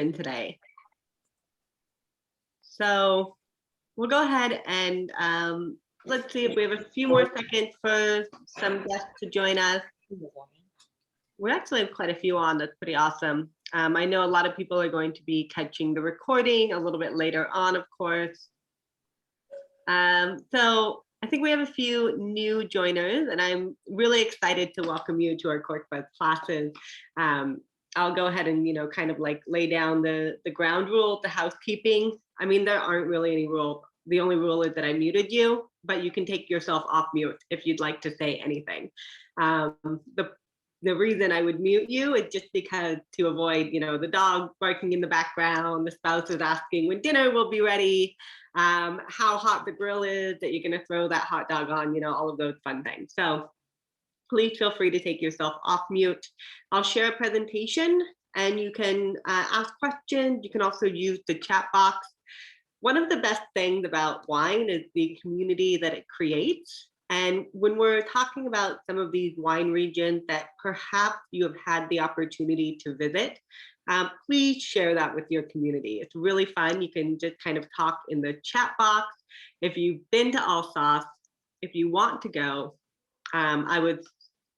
today. So we'll go ahead and let's see if we have a few more seconds for some guests to join us. We actually have quite a few on. That's pretty awesome. I know a lot of people are going to be catching the recording a little bit later on, of course. So I think we have a few new joiners, and I'm really excited to welcome you to our Cork Buzz classes. I'll go ahead and, kind of like lay down the ground rule, the housekeeping. I mean, there aren't really any rules. The only rule is that I muted you, but you can take yourself off mute if you'd like to say anything. The reason I would mute you is just because to avoid, the dog barking in the background, the spouse is asking when dinner will be ready, how hot the grill is that you're going to throw that hot dog on, all of those fun things. So please feel free to take yourself off mute. I'll share a presentation and you can ask questions. You can also use the chat box. One of the best things about wine is the community that it creates. And when we're talking about some of these wine regions that perhaps you have had the opportunity to visit, please share that with your community. It's really fun. You can just kind of talk in the chat box. If you've been to Alsace, if you want to go, I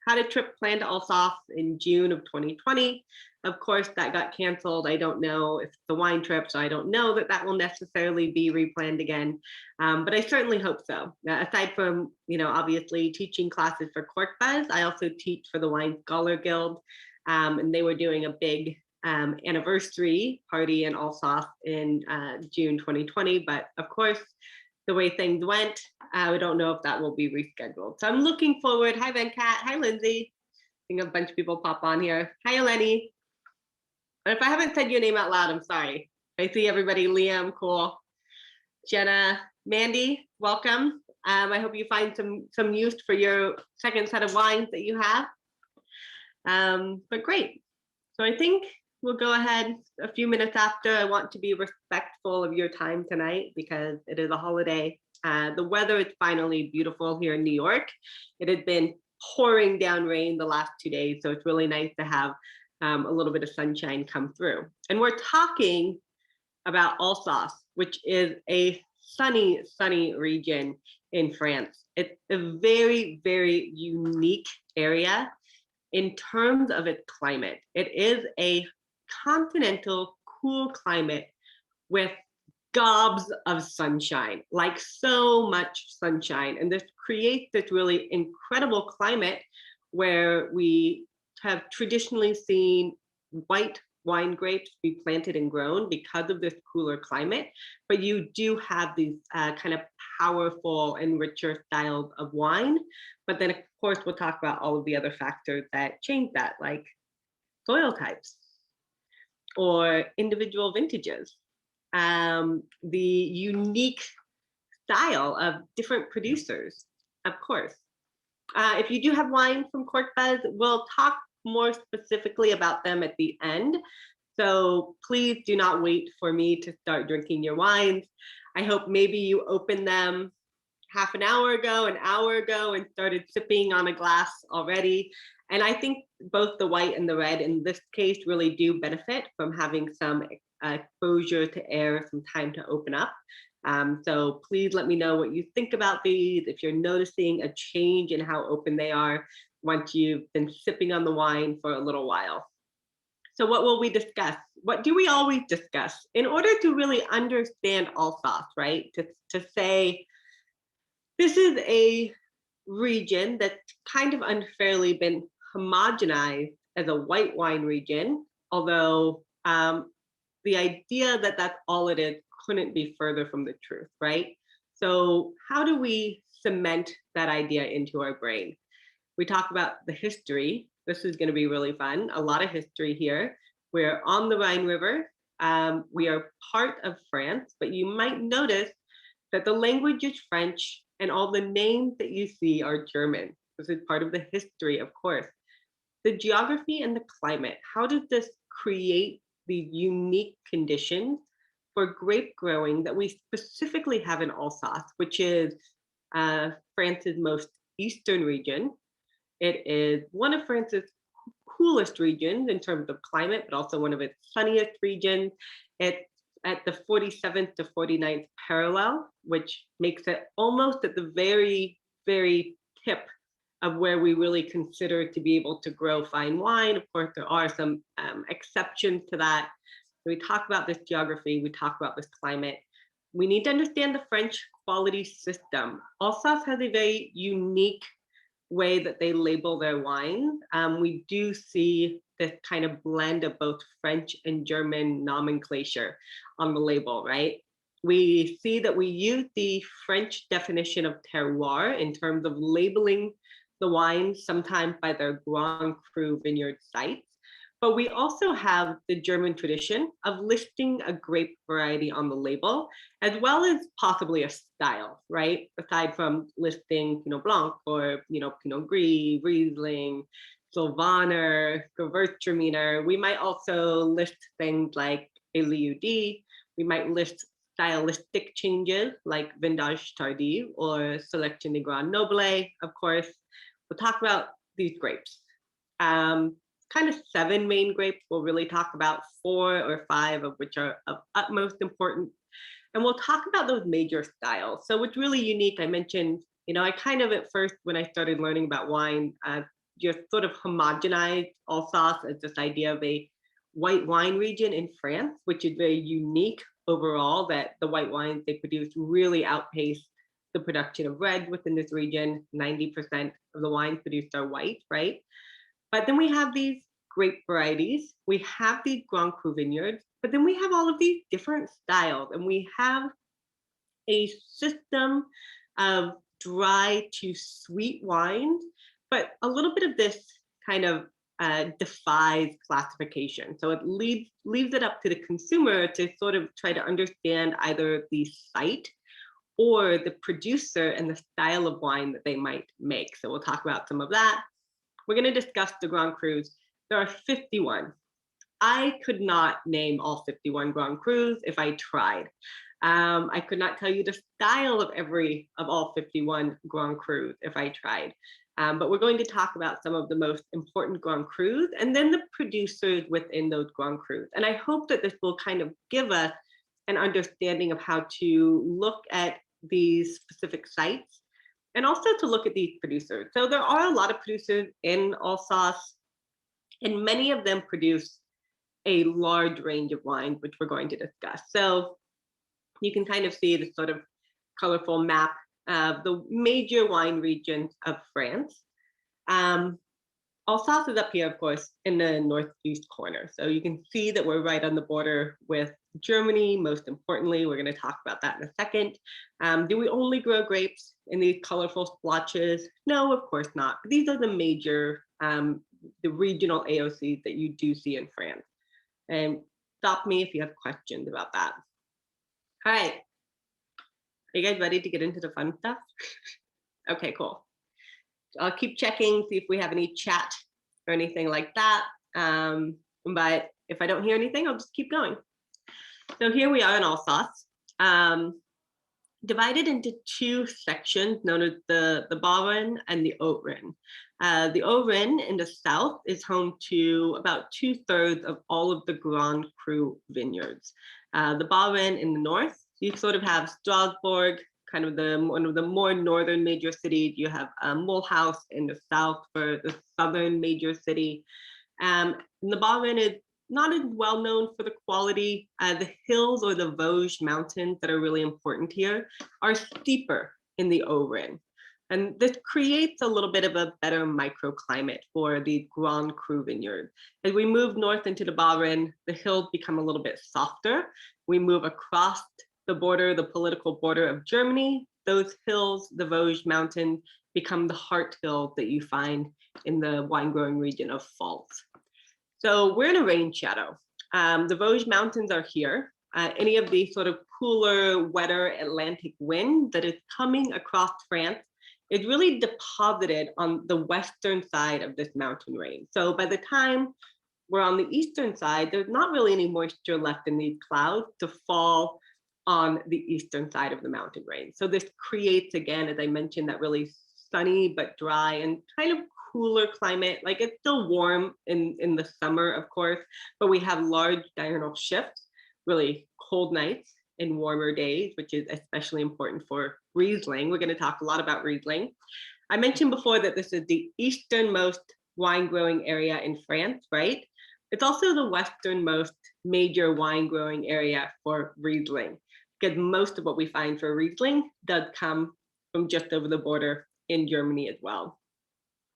had a trip planned to Alsace in June of 2020. Of course, that got canceled. I don't know if it's the wine trip, so I don't know that will necessarily be replanned again. But I certainly hope so. Aside from, obviously teaching classes for Cork Buzz, I also teach for the Wine Scholar Guild. And they were doing a big anniversary party in Alsace in June 2020. But of course, the way things went, I don't know if that will be rescheduled. So I'm looking forward. Hi, Venkat. Hi, Lindsay. I think a bunch of people pop on here. Hi, Eleni. And if I haven't said your name out loud, I'm sorry. I see everybody. Liam, cool. Jenna, Mandy, welcome. I hope you find some use for your second set of wines that you have. But great. So I think we'll go ahead a few minutes after. I want to be respectful of your time tonight because it is a holiday. The weather is finally beautiful here in New York. It has been pouring down rain the last 2 days, so it's really nice to have a little bit of sunshine come through. And we're talking about Alsace, which is a sunny region in France. It's a very, very unique area in terms of its climate. It is a continental, cool climate with gobs of sunshine, like so much sunshine. And this creates this really incredible climate where we have traditionally seen white wine grapes be planted and grown because of this cooler climate, but you do have these kind of powerful and richer styles of wine. But then of course, we'll talk about all of the other factors that change that, like soil types or individual vintages, the unique style of different producers, of course. If you do have wine from Cork Buzz, we'll talk more specifically about them at the end. So please do not wait for me to start drinking your wines. I hope maybe you opened them half an hour ago, and started sipping on a glass already. And I think both the white and the red in this case really do benefit from having some exposure to air, some time to open up. So please let me know what you think about these, if you're noticing a change in how open they are once you've been sipping on the wine for a little while. So what will we discuss? What do we always discuss? In order to really understand Alsace, right? To say, this is a region that's kind of unfairly been homogenized as a white wine region, although the idea that that's all it is couldn't be further from the truth, right? So how do we cement that idea into our brain? We talk about the history. This is going to be really fun. A lot of history here. We're on the Rhine River. We are part of France, but you might notice that the language is French and all the names that you see are German. This is part of the history, of course. The geography and the climate. How does this create the unique conditions for grape growing that we specifically have in Alsace, which is France's most eastern region? It is one of France's coolest regions in terms of climate, but also one of its sunniest regions. It's at the 47th to 49th parallel, which makes it almost at the very, very tip of where we really consider to be able to grow fine wine. Of course, there are some exceptions to that. We talk about this geography, we talk about this climate. We need to understand the French quality system. Alsace has a very unique way that they label their wines. We do see this kind of blend of both French and German nomenclature on the label, right? We see that we use the French definition of terroir in terms of labeling the wines, sometimes by their Grand Cru vineyard sites. But we also have the German tradition of listing a grape variety on the label, as well as possibly a style, right? Aside from listing, Blanc or, Pinot Gris, Riesling, Sylvaner, Gewürztraminer. We might also list things like a lieu-dit. We might list stylistic changes like Vintage Tardif or Selection de Grand Noble, of course. We'll talk about these grapes. Kind of 7 main grapes. We'll really talk about 4 or 5 of which are of utmost importance. And we'll talk about those major styles. So what's really unique, I mentioned, I kind of at first, when I started learning about wine, just sort of homogenized Alsace as this idea of a white wine region in France, which is very unique overall, that the white wines they produce really outpace the production of red within this region. 90% of the wines produced are white, right? But then we have these grape varieties, we have these Grand Cru vineyards, but then we have all of these different styles, and we have a system of dry to sweet wines, but a little bit of this kind of defies classification. So it leaves it up to the consumer to sort of try to understand either the site or the producer and the style of wine that they might make. So we'll talk about some of that. We're going to discuss the Grand Crus. There are 51. I could not name all 51 Grand Crus if I tried. I could not tell you the style of all 51 Grand Crus if I tried. But we're going to talk about some of the most important Grand Crus and then the producers within those Grand Crus. And I hope that this will kind of give us an understanding of how to look at these specific sites and also to look at these producers. So there are a lot of producers in Alsace, and many of them produce a large range of wines, which we're going to discuss. So you can kind of see this sort of colorful map of the major wine regions of France. Alsace is up here, of course, in the northeast corner. So you can see that we're right on the border with Germany. Most importantly, we're going to talk about that in a second. Do we only grow grapes in these colorful splotches? No, of course not. These are the major, the regional AOCs that you do see in France. And stop me if you have questions about that. All right. Are you guys ready to get into the fun stuff? Okay, cool. I'll keep checking, see if we have any chat or anything like that. But if I don't hear anything, I'll just keep going. So here we are in Alsace, divided into 2 sections known as the Baur and the Haut-Rhin. The Haut-Rhin in the south is home to about 2/3 of all of the Grand Cru vineyards. The Baur in the north, you sort of have Strasbourg, kind of one of the more northern major cities. You have Mulhouse in the south for the southern major city. The Baur is not as well known for the quality. The hills or the Vosges mountains that are really important here are steeper in the Haut-Rhin. And this creates a little bit of a better microclimate for the Grand Cru vineyard. As we move north into the Baur, the hills become a little bit softer. We move across the border, the political border of Germany. Those hills, the Vosges mountains, become the heart hills that you find in the wine growing region of Pfalz. So we're in a rain shadow. The Vosges mountains are here. Any of the sort of cooler, wetter Atlantic wind that is coming across France is really deposited on the western side of this mountain range. So by the time we're on the eastern side, there's not really any moisture left in these clouds to fall on the eastern side of the mountain range. So this creates, again, as I mentioned, that really sunny but dry and kind of cooler climate. Like it's still warm in the summer, of course, but we have large diurnal shifts, really cold nights and warmer days, which is especially important for Riesling. We're going to talk a lot about Riesling. I mentioned before that this is the easternmost wine growing area in France, right? It's also the westernmost major wine growing area for Riesling, because most of what we find for Riesling does come from just over the border in Germany as well.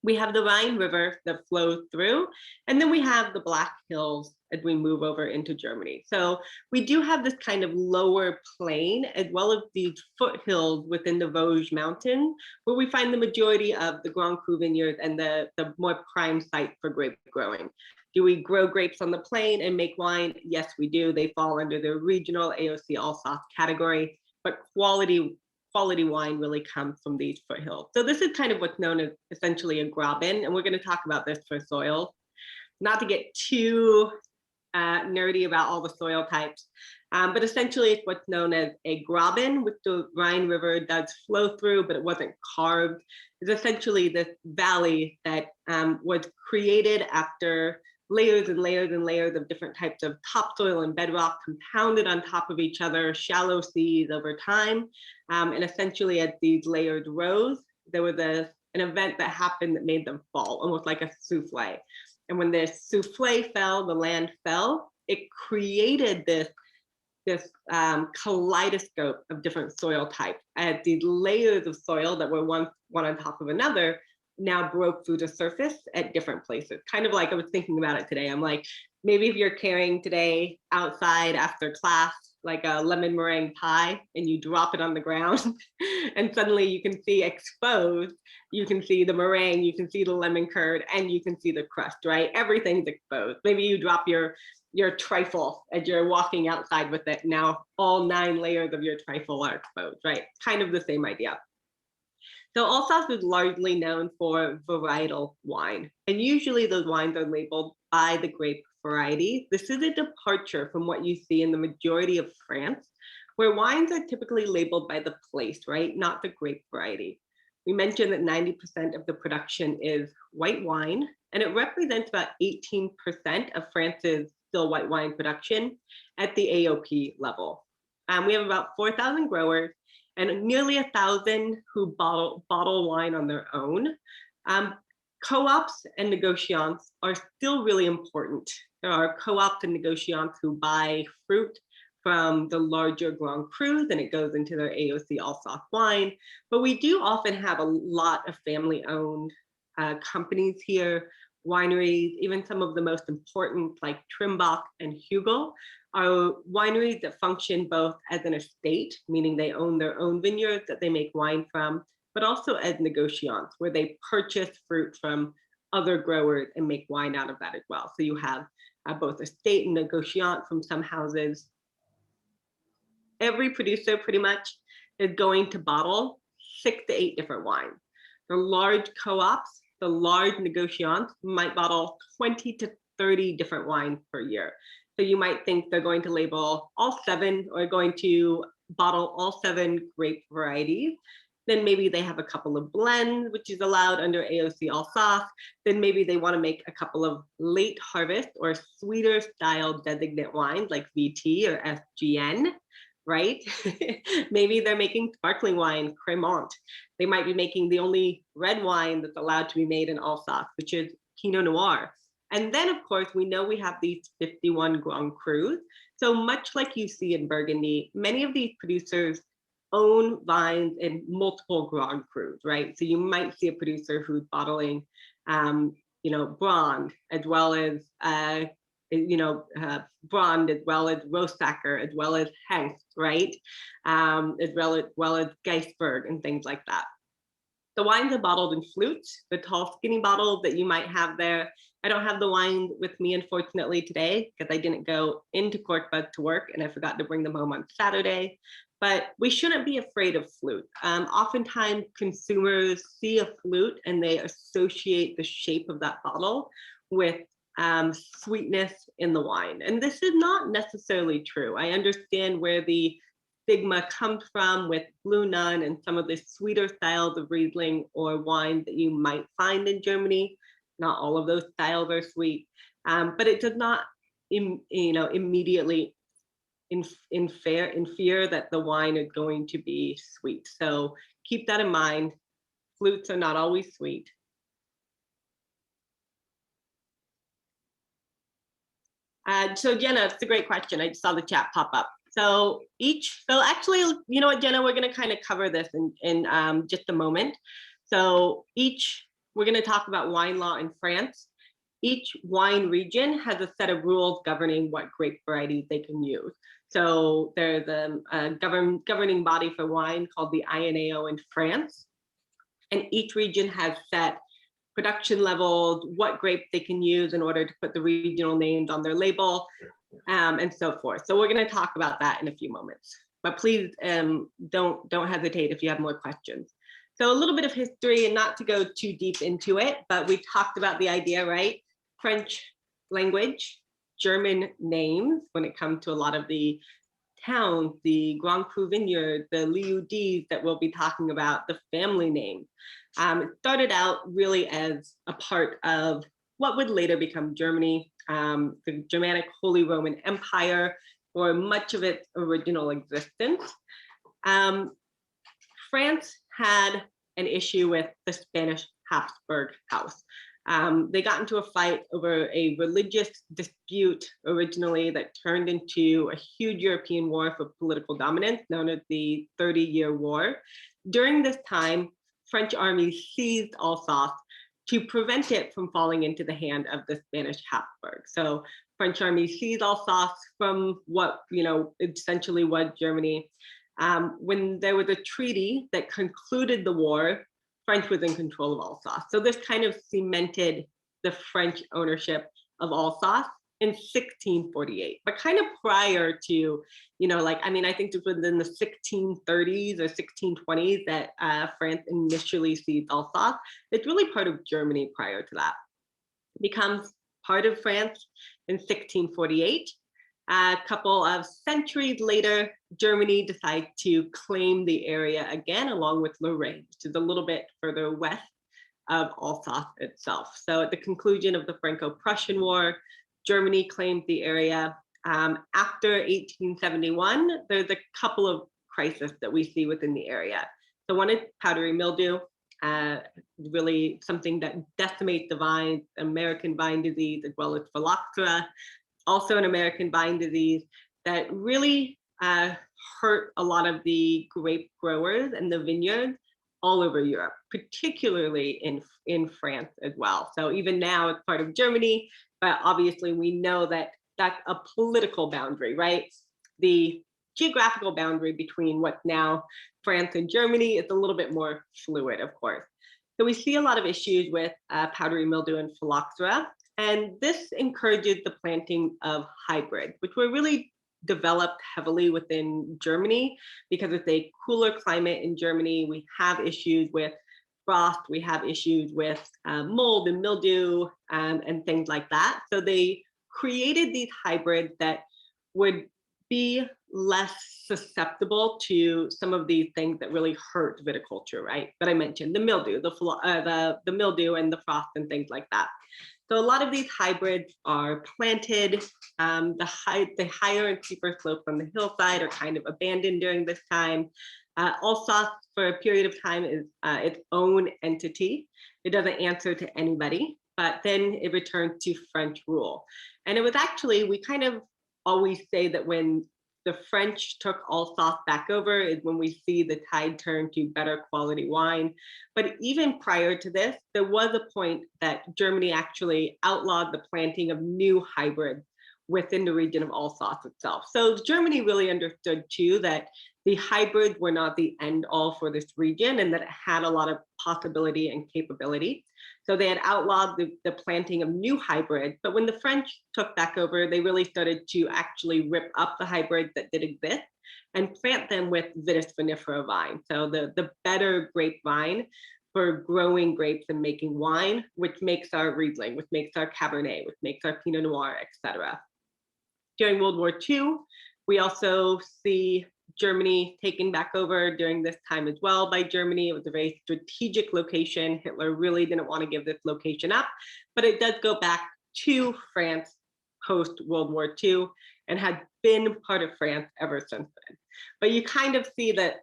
We have the Rhine River that flows through, and then we have the Black Hills as we move over into Germany. So we do have this kind of lower plain as well as these foothills within the Vosges Mountains, where we find the majority of the Grand Cru vineyards and the more prime site for grape growing. Do we grow grapes on the plain and make wine? Yes, we do. They fall under the regional AOC Alsace category, but quality wine really comes from these foothills. So this is kind of what's known as essentially a graben, and we're going to talk about this for soils. Not to get too nerdy about all the soil types, but essentially it's what's known as a graben, which the Rhine River does flow through, but it wasn't carved. It's essentially this valley that was created after layers and layers and layers of different types of topsoil and bedrock compounded on top of each other, shallow seas over time. And essentially as these layers rose, there was an event that happened that made them fall, almost like a souffle. And when this souffle fell, the land fell, it created this kaleidoscope of different soil types. As these layers of soil that were one on top of another now broke through the surface at different places. Kind of like I was thinking about it today. I'm like, maybe if you're carrying today outside after class, like a lemon meringue pie, and you drop it on the ground and suddenly you can see exposed, you can see the meringue, you can see the lemon curd, and you can see the crust, right? Everything's exposed. Maybe you drop your trifle as you're walking outside with it. Now all 9 layers of your trifle are exposed, right? Kind of the same idea. So Alsace is largely known for varietal wine, and usually those wines are labeled by the grape variety. This is a departure from what you see in the majority of France, where wines are typically labeled by the place, right? Not the grape variety. We mentioned that 90% of the production is white wine, and it represents about 18% of France's still white wine production at the AOP level. We have about 4,000 growers and nearly 1,000 who bottle wine on their own. Co-ops and negociants are still really important. There are co-ops and negociants who buy fruit from the larger Grand Crus and it goes into their AOC Alsace wine. But we do often have a lot of family-owned companies here, wineries, even some of the most important like Trimbach and Hugel are wineries that function both as an estate, meaning they own their own vineyards that they make wine from, but also as negociants, where they purchase fruit from other growers and make wine out of that as well. So you have both estate and negociant from some houses. Every producer pretty much is going to bottle 6 to 8 different wines. The large co-ops, the large negociants might bottle 20 to 30 different wines per year. So you might think they're going to label all 7 or going to bottle all 7 grape varieties. Then maybe they have a couple of blends, which is allowed under AOC Alsace. Then maybe they want to make a couple of late harvest or sweeter style designate wines like VT or SGN, right? Maybe they're making sparkling wine, Crémant. They might be making the only red wine that's allowed to be made in Alsace, which is Pinot Noir. And then, of course, we know we have these 51 Grand Crus. So much like you see in Burgundy, many of these producers own vines in multiple Grand Crus, right? So you might see a producer who's bottling, Brand, as well as, Brand, as well as Rosacker, as well as Hengst, right? As well as Geisberg and things like that. The wines are bottled in flutes, the tall, skinny bottles that you might have there. I don't have the wine with me, unfortunately, today, because I didn't go into Corkbud to work and I forgot to bring them home on Saturday. But we shouldn't be afraid of flute. Oftentimes, consumers see a flute and they associate the shape of that bottle with sweetness in the wine. And this is not necessarily true. I understand where the stigma comes from with Blue Nun and some of the sweeter styles of Riesling or wine that you might find in Germany. Not all of those styles are sweet, but it does not, immediately in fear that the wine is going to be sweet. So keep that in mind. Flutes are not always sweet. So Jenna, it's a great question. I just saw the chat pop up. So actually, you know what, Jenna, we're going to kind of cover this in just a moment. So we're going to talk about wine law in France. Each wine region has a set of rules governing what grape varieties they can use. So there's a governing body for wine called the INAO in France. And each region has set production levels, what grape they can use in order to put the regional names on their label, and so forth. So we're going to talk about that in a few moments. But please don't hesitate if you have more questions. So a little bit of history, and not to go too deep into it, but we talked about the idea, right? French language, German names when it comes to a lot of the towns, the Grand Cru vineyard, the lieux-dits that we'll be talking about, the family name. It started out really as a part of what would later become Germany, the Germanic Holy Roman Empire, for much of its original existence. France had an issue with the Spanish Habsburg house. They got into a fight over a religious dispute originally that turned into a huge European war for political dominance, known as the 30-Year War. During this time, French armies seized Alsace to prevent it from falling into the hand of the Spanish Habsburg. So French armies seized Alsace from what essentially was Germany. When there was a treaty that concluded the war, French was in control of Alsace. So this kind of cemented the French ownership of Alsace in 1648, but kind of prior to, I think it was in the 1630s or 1620s that France initially seized Alsace. It's really part of Germany prior to that. It becomes part of France in 1648. A couple of centuries later, Germany decides to claim the area again, along with Lorraine, which is a little bit further west of Alsace itself. So at the conclusion of the Franco-Prussian War, Germany claimed the area. After 1871, there's a couple of crises that we see within the area. So one is powdery mildew, really something that decimates the vines, American vine disease, as well as phylloxera. Also an American vine disease that really hurt a lot of the grape growers and the vineyards all over Europe, particularly in France as well. So even now it's part of Germany, but obviously we know that that's a political boundary, right? The geographical boundary between what's now France and Germany is a little bit more fluid, of course. So we see a lot of issues with powdery mildew and phylloxera. And this encourages the planting of hybrids, which were really developed heavily within Germany because it's a cooler climate in Germany. We have issues with frost, we have issues with mold and mildew and things like that. So they created these hybrids that would be less susceptible to some of these things that really hurt viticulture, right? That I mentioned, the mildew, the mildew and the frost and things like that. So a lot of these hybrids are planted. The higher and steeper slopes on the hillside are kind of abandoned during this time. Alsace, for a period of time, is its own entity. It doesn't answer to anybody, but then it returned to French rule. And it was actually, we kind of always say that when the French took Alsace back over is when we see the tide turn to better quality wine. But even prior to this, there was a point that Germany actually outlawed the planting of new hybrids within the region of Alsace itself. So Germany really understood too that the hybrids were not the end all for this region and that it had a lot of possibility and capability. So they had outlawed the planting of new hybrids, but when the French took back over, they really started to actually rip up the hybrids that did exist and plant them with Vitis vinifera vine. So the better grapevine for growing grapes and making wine, which makes our Riesling, which makes our Cabernet, which makes our Pinot Noir, etc. During World War II, we also see Germany taken back over during this time as well by Germany. It was a very strategic location. Hitler really didn't want to give this location up, but it does go back to France post World War II and had been part of France ever since then. But you kind of see that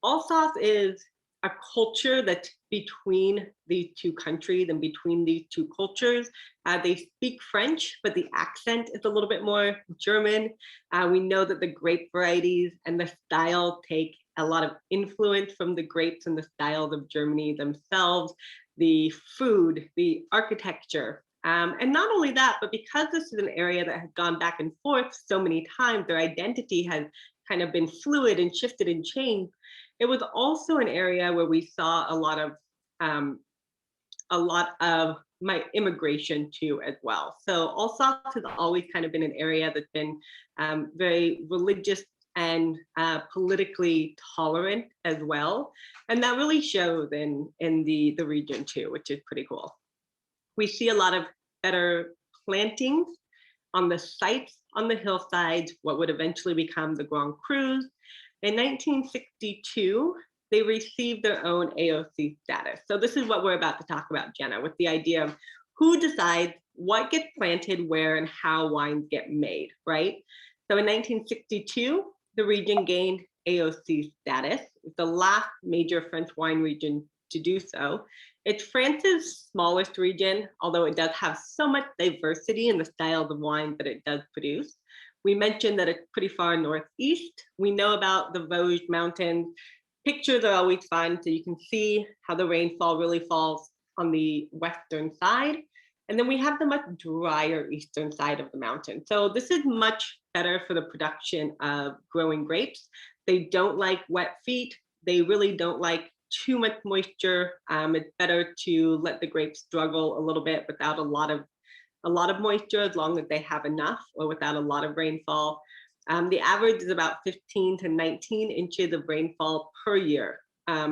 Alsace is a culture that's between these two countries and between these two cultures. They speak French, but the accent is a little bit more German. We know that the grape varieties and the style take a lot of influence from the grapes and the styles of Germany themselves, the food, the architecture. And not only that, but because this is an area that has gone back and forth so many times, their identity has kind of been fluid and shifted and changed. It was also an area where we saw a lot of my immigration too as well. So Alsace has always kind of been an area that's been very religious and politically tolerant as well. And that really shows in the region too, which is pretty cool. We see a lot of better plantings on the sites on the hillsides, what would eventually become the Grand Crus. In 1962, they received their own AOC status. So this is what we're about to talk about, Jenna, with the idea of who decides what gets planted where and how wines get made, right? So in 1962, the region gained AOC status. It's the last major French wine region to do so. It's France's smallest region, although it does have so much diversity in the styles of wine that it does produce. We mentioned that it's pretty far northeast. We know about the Vosges Mountains. Pictures are always fun, so you can see how the rainfall really falls on the western side. And then we have the much drier eastern side of the mountain. So this is much better for the production of growing grapes. They don't like wet feet. They really don't like too much moisture. It's better to let the grapes struggle a little bit without a lot of moisture, as long as they have enough, or without a lot of rainfall. The average is about 15 to 19 inches of rainfall per year.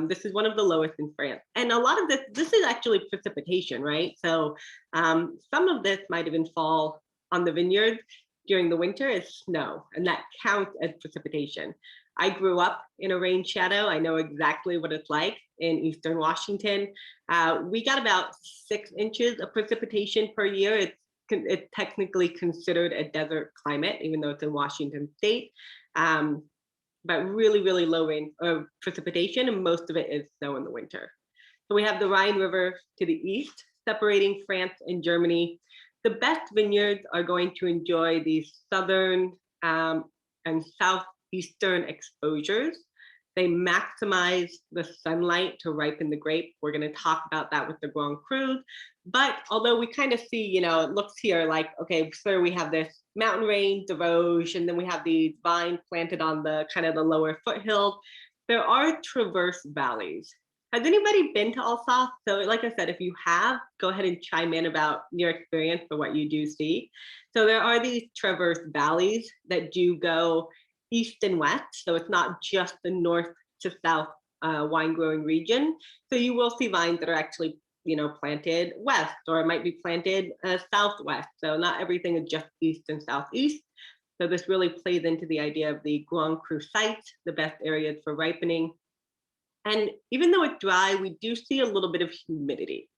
This is one of the lowest in France. And a lot of this is actually precipitation, right? So some of this might even fall on the vineyards during the winter as snow, and that counts as precipitation. I grew up in a rain shadow. I know exactly what it's like in Eastern Washington. We got about 6 inches of precipitation per year. It's technically considered a desert climate, even though it's in Washington state. But really, really low rain precipitation, and most of it is snow in the winter. So we have the Rhine River to the east, separating France and Germany. The best vineyards are going to enjoy these southern and southeastern exposures. They maximize the sunlight to ripen the grape. We're going to talk about that with the Grand Crus. But although we kind of see, it looks here like, okay, so we have this mountain range, the Vosges, and then we have these vines planted on the kind of the lower foothill. There are traverse valleys. Has anybody been to Alsace? So like I said, if you have, go ahead and chime in about your experience or what you do see. So there are these traverse valleys that do go east and west. So it's not just the north to south wine growing region. So you will see vines that are actually, planted west, or it might be planted southwest. So not everything is just east and southeast. So this really plays into the idea of the Grand Cru sites, the best areas for ripening. And even though it's dry, we do see a little bit of humidity.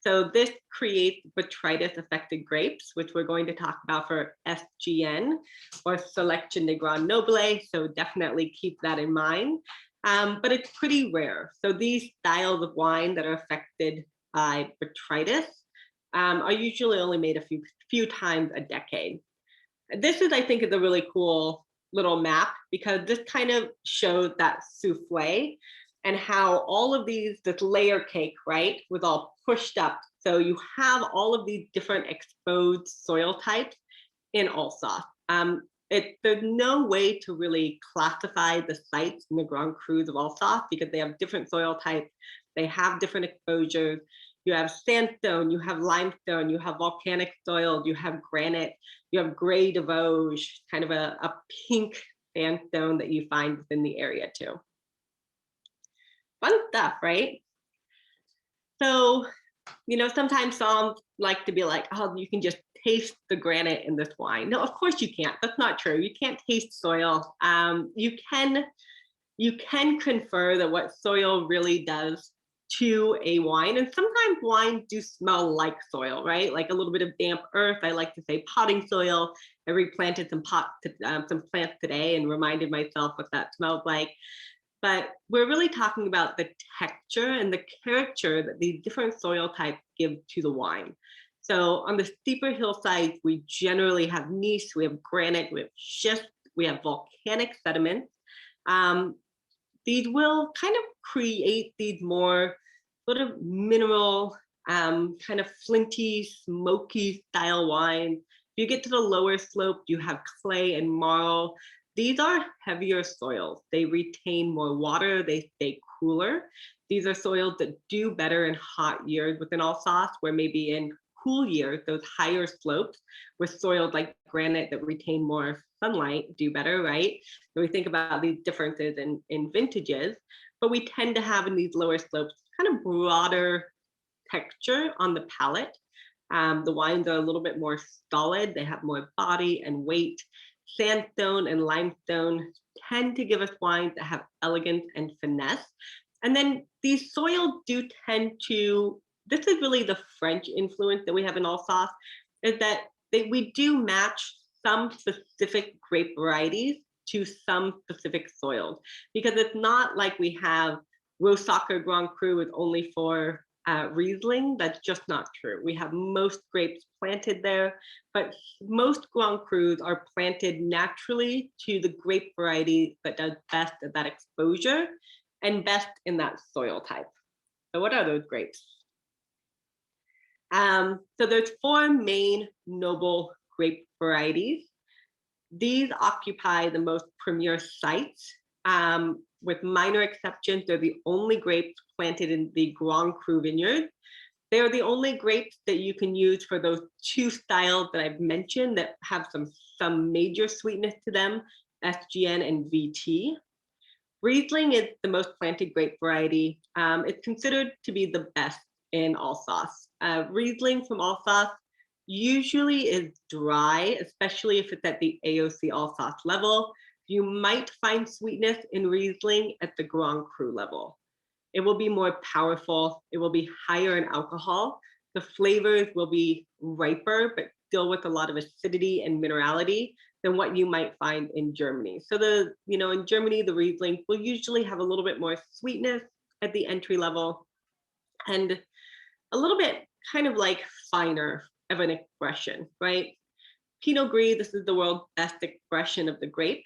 So this creates botrytis affected grapes, which we're going to talk about for SGN, or Selection de Grand Noble. So definitely keep that in mind. But it's pretty rare. So these styles of wine that are affected by botrytis are usually only made a few times a decade. This is, I think, is a really cool little map, because this kind of shows that souffle and how all of this layer cake, right, was all pushed up. So you have all of these different exposed soil types in Alsace. There's no way to really classify the sites in the Grand Crus of Alsace, because they have different soil types, they have different exposures. You have sandstone, you have limestone, you have volcanic soils, you have granite, you have Grey de Vosges, kind of a pink sandstone that you find within the area too. Fun stuff, right? So, sometimes some like to be like, oh, you can just taste the granite in this wine. No, of course you can't. That's not true. You can't taste soil. You can confer that what soil really does to a wine. And sometimes wines do smell like soil, right? Like a little bit of damp earth. I like to say potting soil. I replanted some plants today and reminded myself what that smelled like. But we're really talking about the texture and the character that these different soil types give to the wine. So on the steeper hillsides, we generally have gneiss, we have granite, we have schist, we have volcanic sediments. These will kind of create these more sort of mineral, kind of flinty, smoky style wines. If you get to the lower slope, you have clay and marl. These are heavier soils. They retain more water, they stay cooler. These are soils that do better in hot years within Alsace, where maybe in cool years, those higher slopes with soils like granite that retain more sunlight do better, right? So we think about these differences in vintages, but we tend to have in these lower slopes kind of broader texture on the palate. The wines are a little bit more solid. They have more body and weight. Sandstone and limestone tend to give us wines that have elegance and finesse. And then these soils do tend to, this is really the French influence that we have in Alsace, is that we do match some specific grape varieties to some specific soils, because it's not like we have Rosacer Grand Cru is only for Riesling. That's just not true. We have most grapes planted there, but most Grand Crus are planted naturally to the grape variety that does best at that exposure and best in that soil type. So what are those grapes? So there's 4 main noble grape varieties. These occupy the most premier sites. With minor exceptions, they're the only grapes planted in the Grand Cru vineyard. They are the only grapes that you can use for those 2 styles that I've mentioned that have some major sweetness to them, SGN and VT. Riesling is the most planted grape variety. It's considered to be the best in Alsace. Riesling from Alsace usually is dry, especially if it's at the AOC Alsace level. You might find sweetness in Riesling at the Grand Cru level. It will be more powerful. It will be higher in alcohol. The flavors will be riper, but still with a lot of acidity and minerality than what you might find in Germany. So in Germany, the Riesling will usually have a little bit more sweetness at the entry level and a little bit kind of like finer of an expression, right? Pinot Gris, this is the world's best expression of the grape.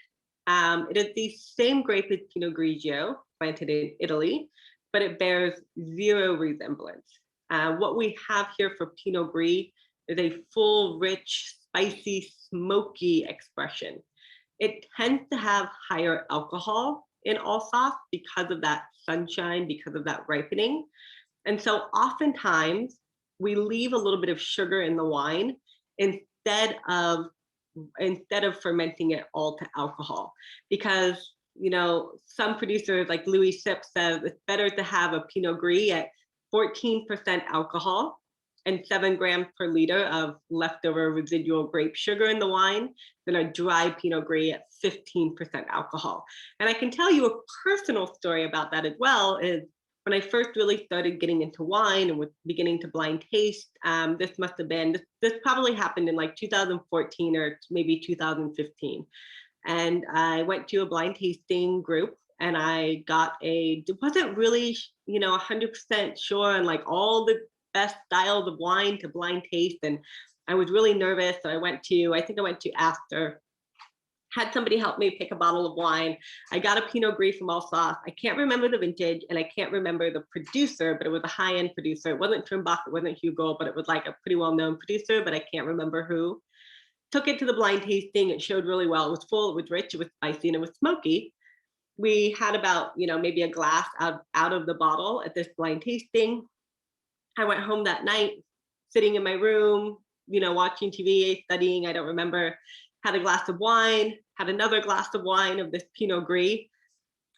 It is the same grape as Pinot Grigio, planted in Italy, but it bears 0 resemblance. What we have here for Pinot Gris is a full, rich, spicy, smoky expression. It tends to have higher alcohol in Alsace because of that sunshine, because of that ripening. And so oftentimes we leave a little bit of sugar in the wine instead of fermenting it all to alcohol, because some producers like Louis Sip says it's better to have a Pinot Gris at 14% alcohol and 7 grams per liter of leftover residual grape sugar in the wine than a dry Pinot Gris at 15% alcohol. And I can tell you a personal story about that as well. Is when I first really started getting into wine and was beginning to blind taste, this probably happened in like 2014 or maybe 2015. And I went to a blind tasting group and I wasn't really, 100% sure on like all the best styles of wine to blind taste. And I was really nervous. So I went to Astor, had somebody help me pick a bottle of wine. I got a Pinot Gris from Alsace. I can't remember the vintage and I can't remember the producer, but it was a high-end producer. It wasn't Trimbach, it wasn't Hugo, but it was like a pretty well-known producer, but I can't remember who. Took it to the blind tasting. It showed really well. It was full, it was rich, it was spicy, and it was smoky. We had about, maybe a glass out of the bottle at this blind tasting. I went home that night, sitting in my room, watching TV, studying, I don't remember. Had a glass of wine, had another glass of wine of this Pinot Gris.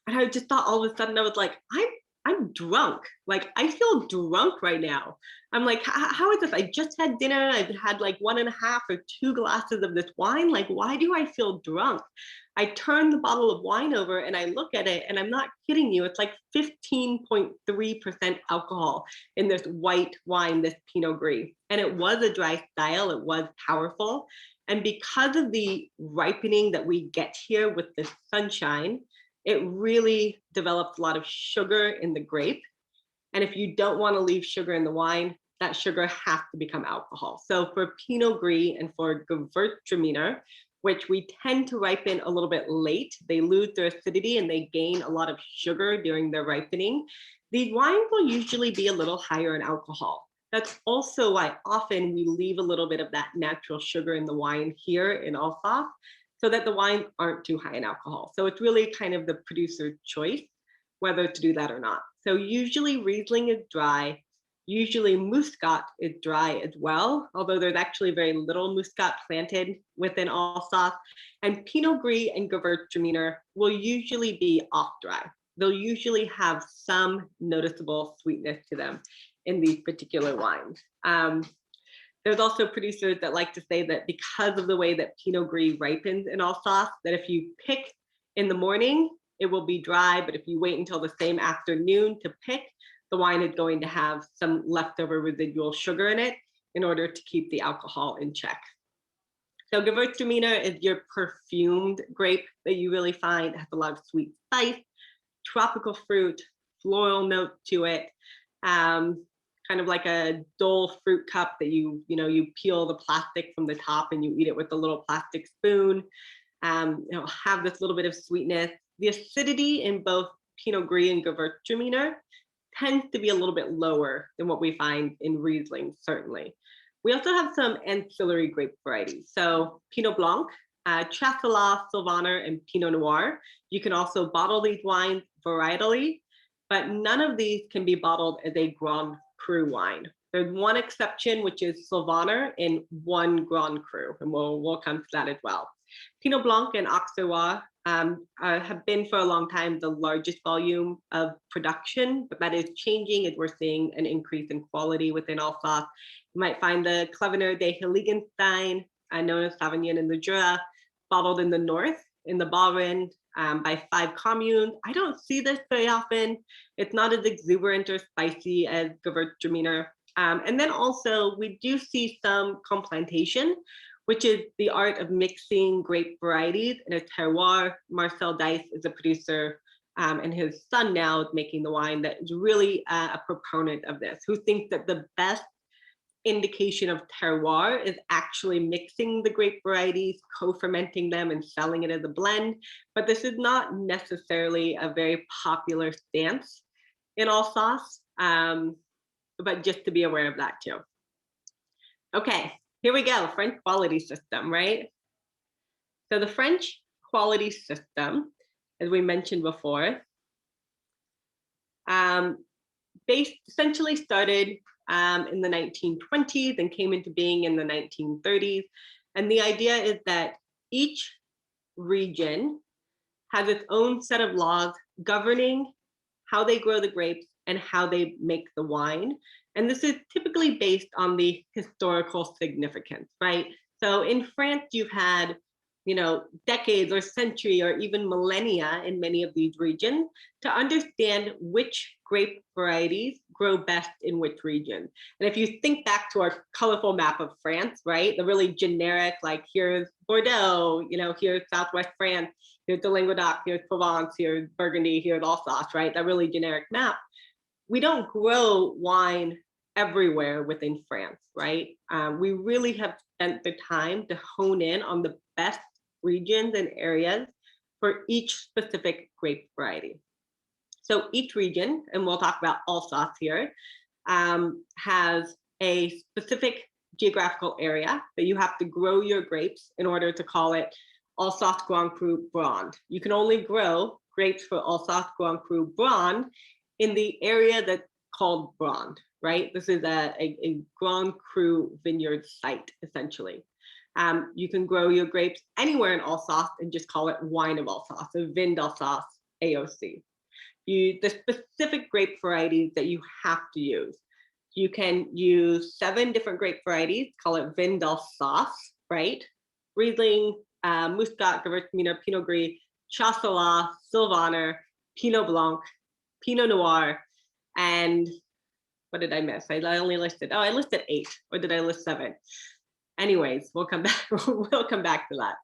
And I just thought all of a sudden, I was like, I'm I'm drunk. Like, I feel drunk right now. I'm like, how is this? I just had dinner. I've had like 1.5 or 2 glasses of this wine. Like, why do I feel drunk? I turn the bottle of wine over and I look at it, and I'm not kidding you. It's like 15.3% alcohol in this white wine, this Pinot Gris. And it was a dry style. It was powerful. And because of the ripening that we get here with the sunshine, it really develops a lot of sugar in the grape. And if you don't want to leave sugar in the wine, that sugar has to become alcohol. So for Pinot Gris and for Gewürztraminer, which we tend to ripen a little bit late, they lose their acidity and they gain a lot of sugar during their ripening. These wines will usually be a little higher in alcohol. That's also why often we leave a little bit of that natural sugar in the wine here in Alsace, so that the wines aren't too high in alcohol. So it's really kind of the producer's choice whether to do that or not. So usually Riesling is dry. Usually Muscat is dry as well, although there's actually very little Muscat planted within Alsace. And Pinot Gris and Gewürztraminer will usually be off dry. They'll usually have some noticeable sweetness to them in these particular wines. There's also producers that like to say that because of the way that Pinot Gris ripens in Alsace, that if you pick in the morning, it will be dry, but if you wait until the same afternoon to pick, the wine is going to have some leftover residual sugar in it in order to keep the alcohol in check. So Gewürztraminer is your perfumed grape that you really find. It has a lot of sweet spice, tropical fruit, floral note to it. Kind of like a dull fruit cup that you peel the plastic from the top and you eat it with a little plastic spoon. It'll have this little bit of sweetness. The acidity in both Pinot Gris and Gewürztraminer tends to be a little bit lower than what we find in Riesling, certainly. We also have some ancillary grape varieties. So Pinot Blanc, Chasselas, Sylvaner, and Pinot Noir. You can also bottle these wines varietally, but none of these can be bottled as a Grand Cru wine. There's one exception, which is Sylvaner in one Grand Cru, and we'll come to that as well. Pinot Blanc and Auxerrois have been for a long time the largest volume of production, but that is changing as we're seeing an increase in quality within Alsace. You might find the Clevener de Heiligenstein, known as Sauvignon in the Jura, bottled in the north, in the Baur, by 5 communes. I don't see this very often. It's not as exuberant or spicy as Gewürztraminer. And then also we do see some complantation, which is the art of mixing grape varieties in a terroir. Marcel Dice is a producer, and his son now is making the wine that is really a proponent of this, who thinks that the best indication of terroir is actually mixing the grape varieties, co-fermenting them and selling it as a blend. But this is not necessarily a very popular stance in Alsace, but just to be aware of that too. Okay, here we go, French quality system, right? So the French quality system, as we mentioned before, essentially started in the 1920s and came into being in the 1930s. And the idea is that each region has its own set of laws governing how they grow the grapes and how they make the wine. And this is typically based on the historical significance, right? So in France, you've had, decades or century or even millennia in many of these regions to understand which grape varieties grow best in which region. And if you think back to our colorful map of France, right, the really generic, like here's Bordeaux, here's Southwest France, here's the Languedoc, here's Provence, here's Burgundy, here's Alsace, right, that really generic map. We don't grow wine everywhere within France, right? We really have spent the time to hone in on the best regions and areas for each specific grape variety. So each region, and we'll talk about Alsace here, has a specific geographical area that you have to grow your grapes in order to call it Alsace Grand Cru Brand. You can only grow grapes for Alsace Grand Cru Brand in the area that's called Brand, right? This is a Grand Cru vineyard site, essentially. You can grow your grapes anywhere in Alsace and just call it wine of Alsace, so Vin d'Alsace, AOC. The specific grape varieties that you have to use. You can use 7 different grape varieties, call it Vin d'Alsace, right? Riesling, Muscat, Gewürztraminer, Pinot Gris, Chasselas, Sylvaner, Pinot Blanc, Pinot Noir, and what did I miss? I only listed, I listed 8, or did I list 7? Anyways, we'll come back, we'll come back to that.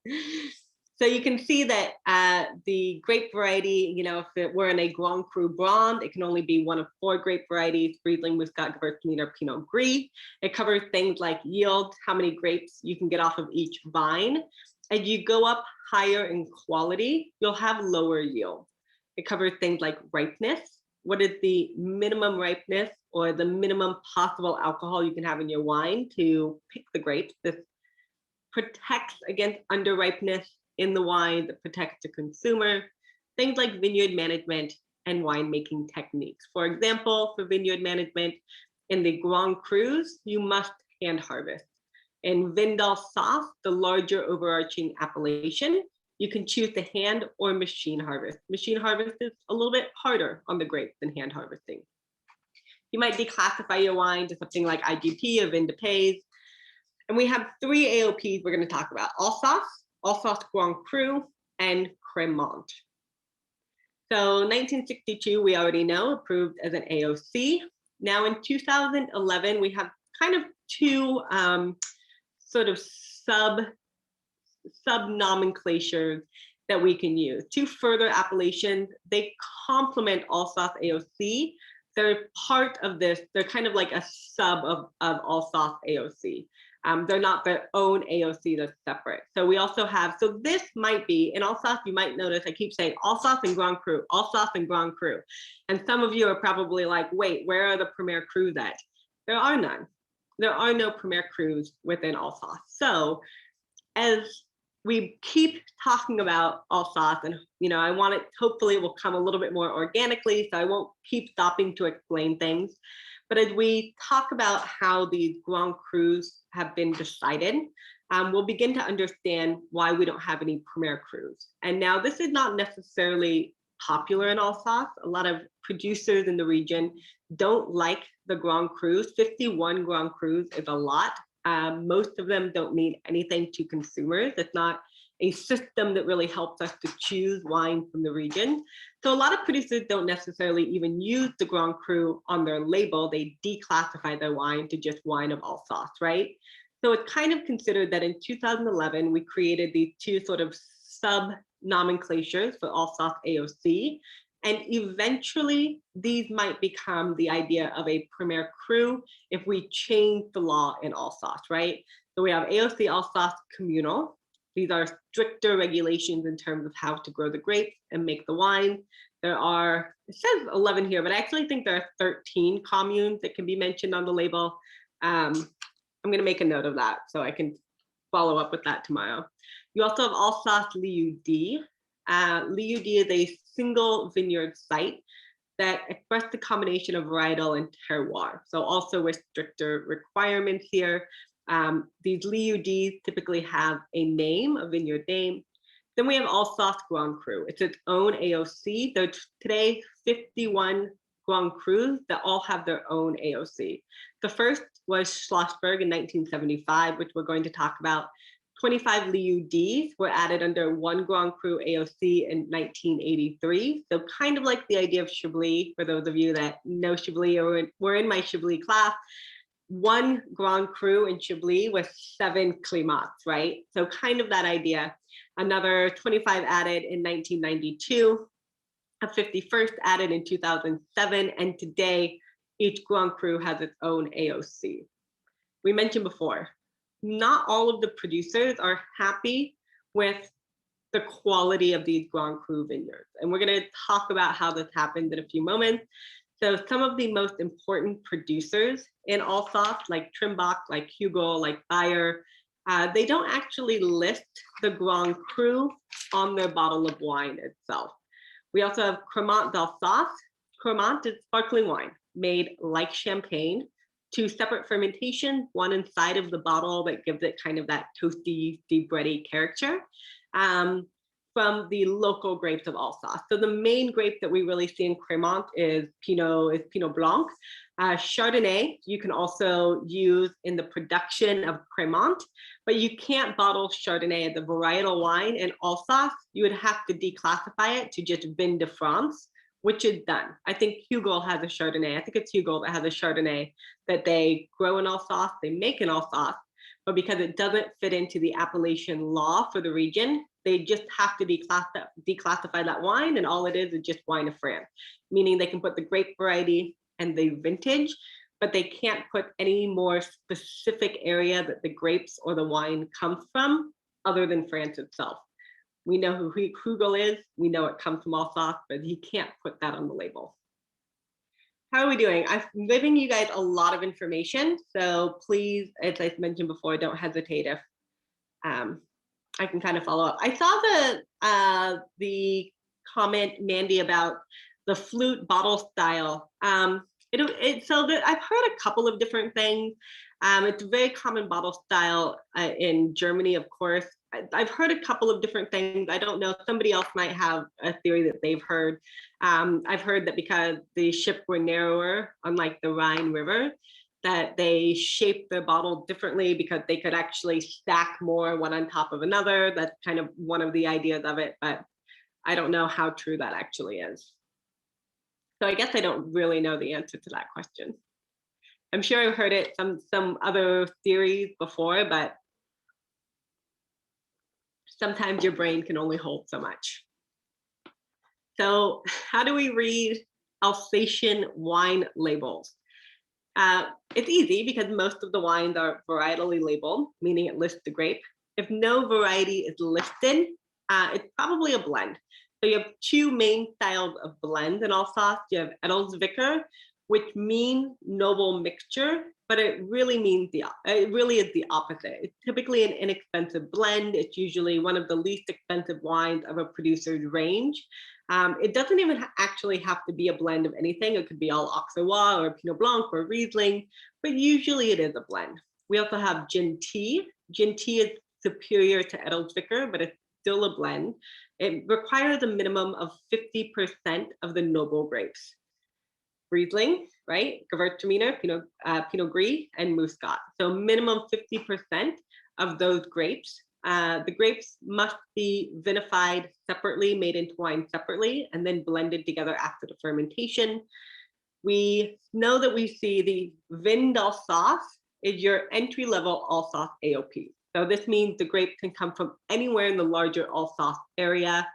So you can see that the grape variety, you know, if it were in a Grand Cru Blonde, it can only be one of 4 grape varieties: Riesling, Muscat, Gewürztraminer, Pinot Gris. It covers things like yield, how many grapes you can get off of each vine. As you go up higher in quality, you'll have lower yield. It covers things like ripeness. What is the minimum ripeness or the minimum possible alcohol you can have in your wine to pick the grapes? This protects against underripeness in the wine, that protects the consumer. Things like vineyard management and winemaking techniques. For example, for vineyard management, in the Grand Crus, you must hand harvest. In Vin d'Alsace, the larger overarching appellation, you can choose to hand or machine harvest. Machine harvest is a little bit harder on the grape than hand harvesting. You might declassify your wine to something like IGP or Vin de Pays. And we have 3 AOPs we're going to talk about: Alsace, Alsace Grand Cru, and Cremant. So 1962, we already know, approved as an AOC. Now in 2011, we have kind of 2 sort of sub nomenclatures that we can use. 2 further appellations. They complement Alsace AOC. They're part of this. They're kind of like a sub of Alsace AOC. They're not their own AOC that's separate. So we also have, so this might be, in Alsace, you might notice I keep saying Alsace and Grand Cru, Alsace and Grand Cru. And some of you are probably like, wait, where are the Premier Crus at? There are none. There are no Premier Crus within Alsace. So as we keep talking about Alsace, and you know, I want it, hopefully it will come a little bit more organically, so I won't keep stopping to explain things. But as we talk about how these Grand Crus have been decided, we'll begin to understand why we don't have any Premier Crus. And now this is not necessarily popular in Alsace. A lot of producers in the region don't like the Grand Crus. 51 Grand Crus is a lot. Most of them don't mean anything to consumers. It's not a system that really helps us to choose wine from the region. So a lot of producers don't necessarily even use the Grand Cru on their label. They declassify their wine to just wine of Alsace, right? So it's kind of considered that in 2011, we created these 2 sort of sub nomenclatures for Alsace AOC. And eventually, these might become the idea of a Premier Cru if we change the law in Alsace, right? So we have AOC Alsace Communal. These are stricter regulations in terms of how to grow the grapes and make the wine. There are, it says 11 here, but I actually think there are 13 communes that can be mentioned on the label. I'm going to make a note of that so I can follow up with that tomorrow. You also have Alsace Lieu-dit. Lieu-dit is a single vineyard site that express the combination of varietal and terroir. So also with stricter requirements here. These Lieu-dits typically have a name, a vineyard name. Then we have Alsace Grand Cru. It's its own AOC. There's today 51 Grand Crus that all have their own AOC. The first was Schlossberg in 1975, which we're going to talk about. 25 Lieu-dits were added under 1 Grand Cru AOC in 1983. So kind of like the idea of Chablis, for those of you that know Chablis or were in my Chablis class. 1 Grand Cru in Chablis with 7 Climats, right? So kind of that idea. Another 25 added in 1992, a 51st added in 2007, and today each Grand Cru has its own AOC. We mentioned before, not all of the producers are happy with the quality of these Grand Cru vineyards. And we're going to talk about how this happens in a few moments. So some of the most important producers in Alsace, like Trimbach, like Hugo, like Baur, they don't actually list the Grand Cru on their bottle of wine itself. We also have Cremant d'Alsace. Cremant is sparkling wine made like champagne, 2 separate fermentations, one inside of the bottle that gives it kind of that toasty, deep bready character. from the local grapes of Alsace. So the main grape that we really see in Cremant is Pinot Blanc. Chardonnay, you can also use in the production of Cremant, but you can't bottle Chardonnay as a varietal wine in Alsace. You would have to declassify it to just Vin de France, which is done. I think Hugo has a Chardonnay. I think it's Hugo that has a Chardonnay that they grow in Alsace, they make in Alsace, but because it doesn't fit into the appellation law for the region, they just have to declassify that wine, and all it is just wine of France, meaning they can put the grape variety and the vintage, but they can't put any more specific area that the grapes or the wine comes from other than France itself. We know who Hugo is, we know it comes from Alsace, but he can't put that on the label. How are we doing? I've given you guys a lot of information, so please, as I mentioned before, don't hesitate if I can kind of follow up. I saw the comment, Mandy, about the flute bottle style. So that I've heard a couple of different things. It's a very common bottle style in Germany, of course. I've heard a couple of different things. I don't know, somebody else might have a theory that they've heard. I've heard that because the ships were narrower, unlike the Rhine River, that they shaped the bottle differently because they could actually stack more one on top of another. That's kind of one of the ideas of it, but I don't know how true that actually is. So I guess I don't really know the answer to that question. I'm sure I've heard it some other theories before, but sometimes your brain can only hold so much. So how do we read Alsatian wine labels? It's easy because most of the wines are varietally labeled, meaning it lists the grape. If no variety is listed, it's probably a blend. So you have two main styles of blends in Alsace. You have Edelsvicker, which means noble mixture, but it really means it really is the opposite. It's typically an inexpensive blend. It's usually one of the least expensive wines of a producer's range. It doesn't even actually have to be a blend of anything. It could be all Auxerrois or Pinot Blanc or Riesling, but usually it is a blend. We also have Gentil. Gentil is superior to Edelsvicker, but it's still a blend. It requires a minimum of 50% of the noble grapes. Riesling, right? Gewürztraminer, Pinot Gris, and Muscat. So minimum 50% of those grapes. The grapes must be vinified separately, made into wine separately, and then blended together after the fermentation. We know that we see the Vin d'Alsace is your entry-level Alsace AOP. So this means the grape can come from anywhere in the larger Alsace area.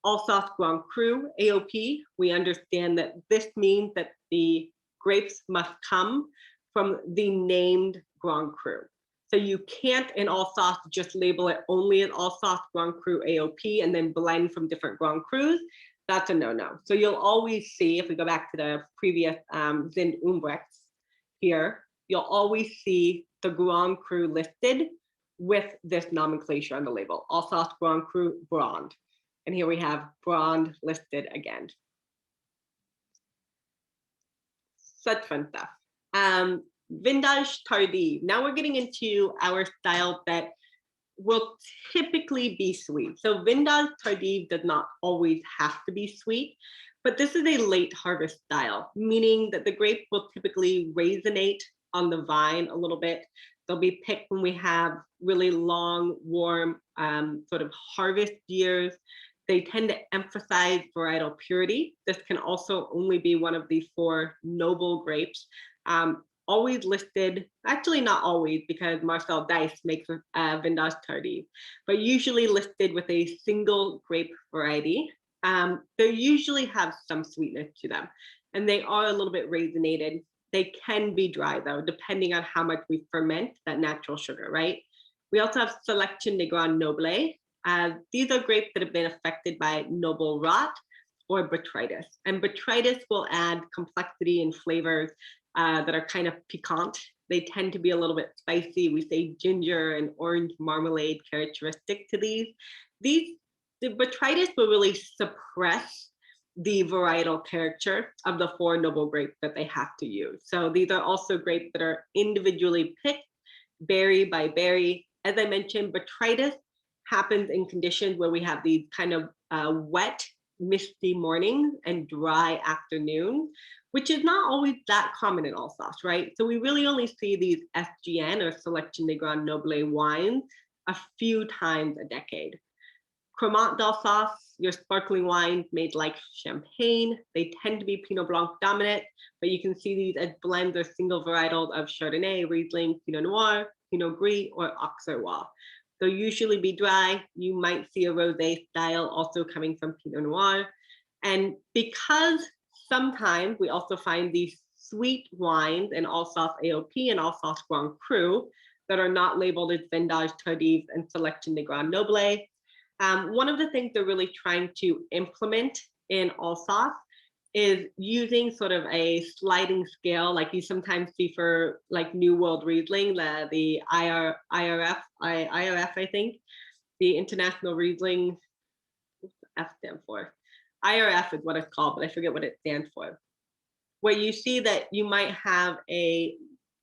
Alsace Grand Cru AOP, we understand that this means that the grapes must come from the named Grand Cru. So you can't in Alsace just label it only an Alsace Grand Cru AOP and then blend from different Grand Crus. That's a no-no. So you'll always see, if we go back to the previous Sind Umbrechts here, you'll always see the Grand Cru listed with this nomenclature on the label, Alsace Grand Cru Brand. And here we have Brand listed again. Such fun stuff. Vindage Tardif. Now we're getting into our style that will typically be sweet. So Vindage Tardif does not always have to be sweet, but this is a late harvest style, meaning that the grape will typically raisinate on the vine a little bit. They'll be picked when we have really long, warm sort of harvest years. They tend to emphasize varietal purity. This can also only be one of the 4 noble grapes. Always listed, actually not always, because Marcel Dice makes Vindage Tardif, but usually listed with a single grape variety. They usually have some sweetness to them, and they are a little bit raisinated. They can be dry though, depending on how much we ferment that natural sugar, right? We also have Selection de Grand Noble. These are grapes that have been affected by noble rot or botrytis. And botrytis will add complexity and flavors that are kind of piquant. They tend to be a little bit spicy. We say ginger and orange marmalade characteristic to these. The botrytis will really suppress the varietal character of the 4 noble grapes that they have to use. So these are also grapes that are individually picked berry by berry. As I mentioned, botrytis happens in conditions where we have these kind of wet, misty mornings and dry afternoons, which is not always that common in Alsace, right? So we really only see these SGN or Selection de Grand Noble wines a few times a decade. Cremant d'Alsace, your sparkling wines made like champagne. They tend to be Pinot Blanc dominant, but you can see these as blends or single varietals of Chardonnay, Riesling, Pinot Noir, Pinot Gris, or Auxerrois. They'll usually be dry. You might see a rosé style also coming from Pinot Noir. And because sometimes we also find these sweet wines in Alsace AOP and Alsace Grand Cru that are not labeled as Vendange Tardif and Selection de Grand Noble. One of the things they're really trying to implement in Alsace is using sort of a sliding scale, like you sometimes see for like New World Riesling, the IRF, I think, the International Riesling, F stands for. IRF is what it's called, but I forget what it stands for. Where you see that you might have a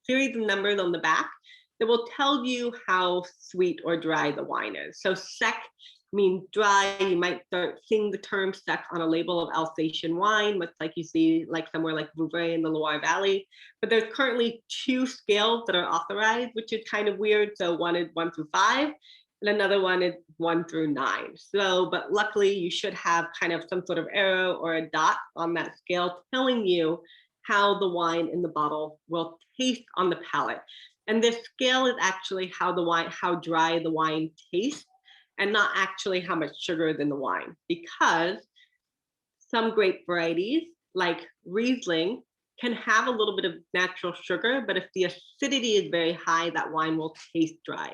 series of numbers on the back that will tell you how sweet or dry the wine is. So sec means dry. You might start seeing the term sec on a label of Alsatian wine, much like you see like somewhere like Vouvray in the Loire Valley. But there's currently 2 scales that are authorized, which is kind of weird. So one is 1 through 5, and another one is 1 through 9. So, but luckily you should have kind of some sort of arrow or a dot on that scale telling you how the wine in the bottle will taste on the palate. And this scale is actually how dry the wine tastes, and not actually how much sugar is in the wine, because some grape varieties like Riesling can have a little bit of natural sugar, but if the acidity is very high, that wine will taste dry.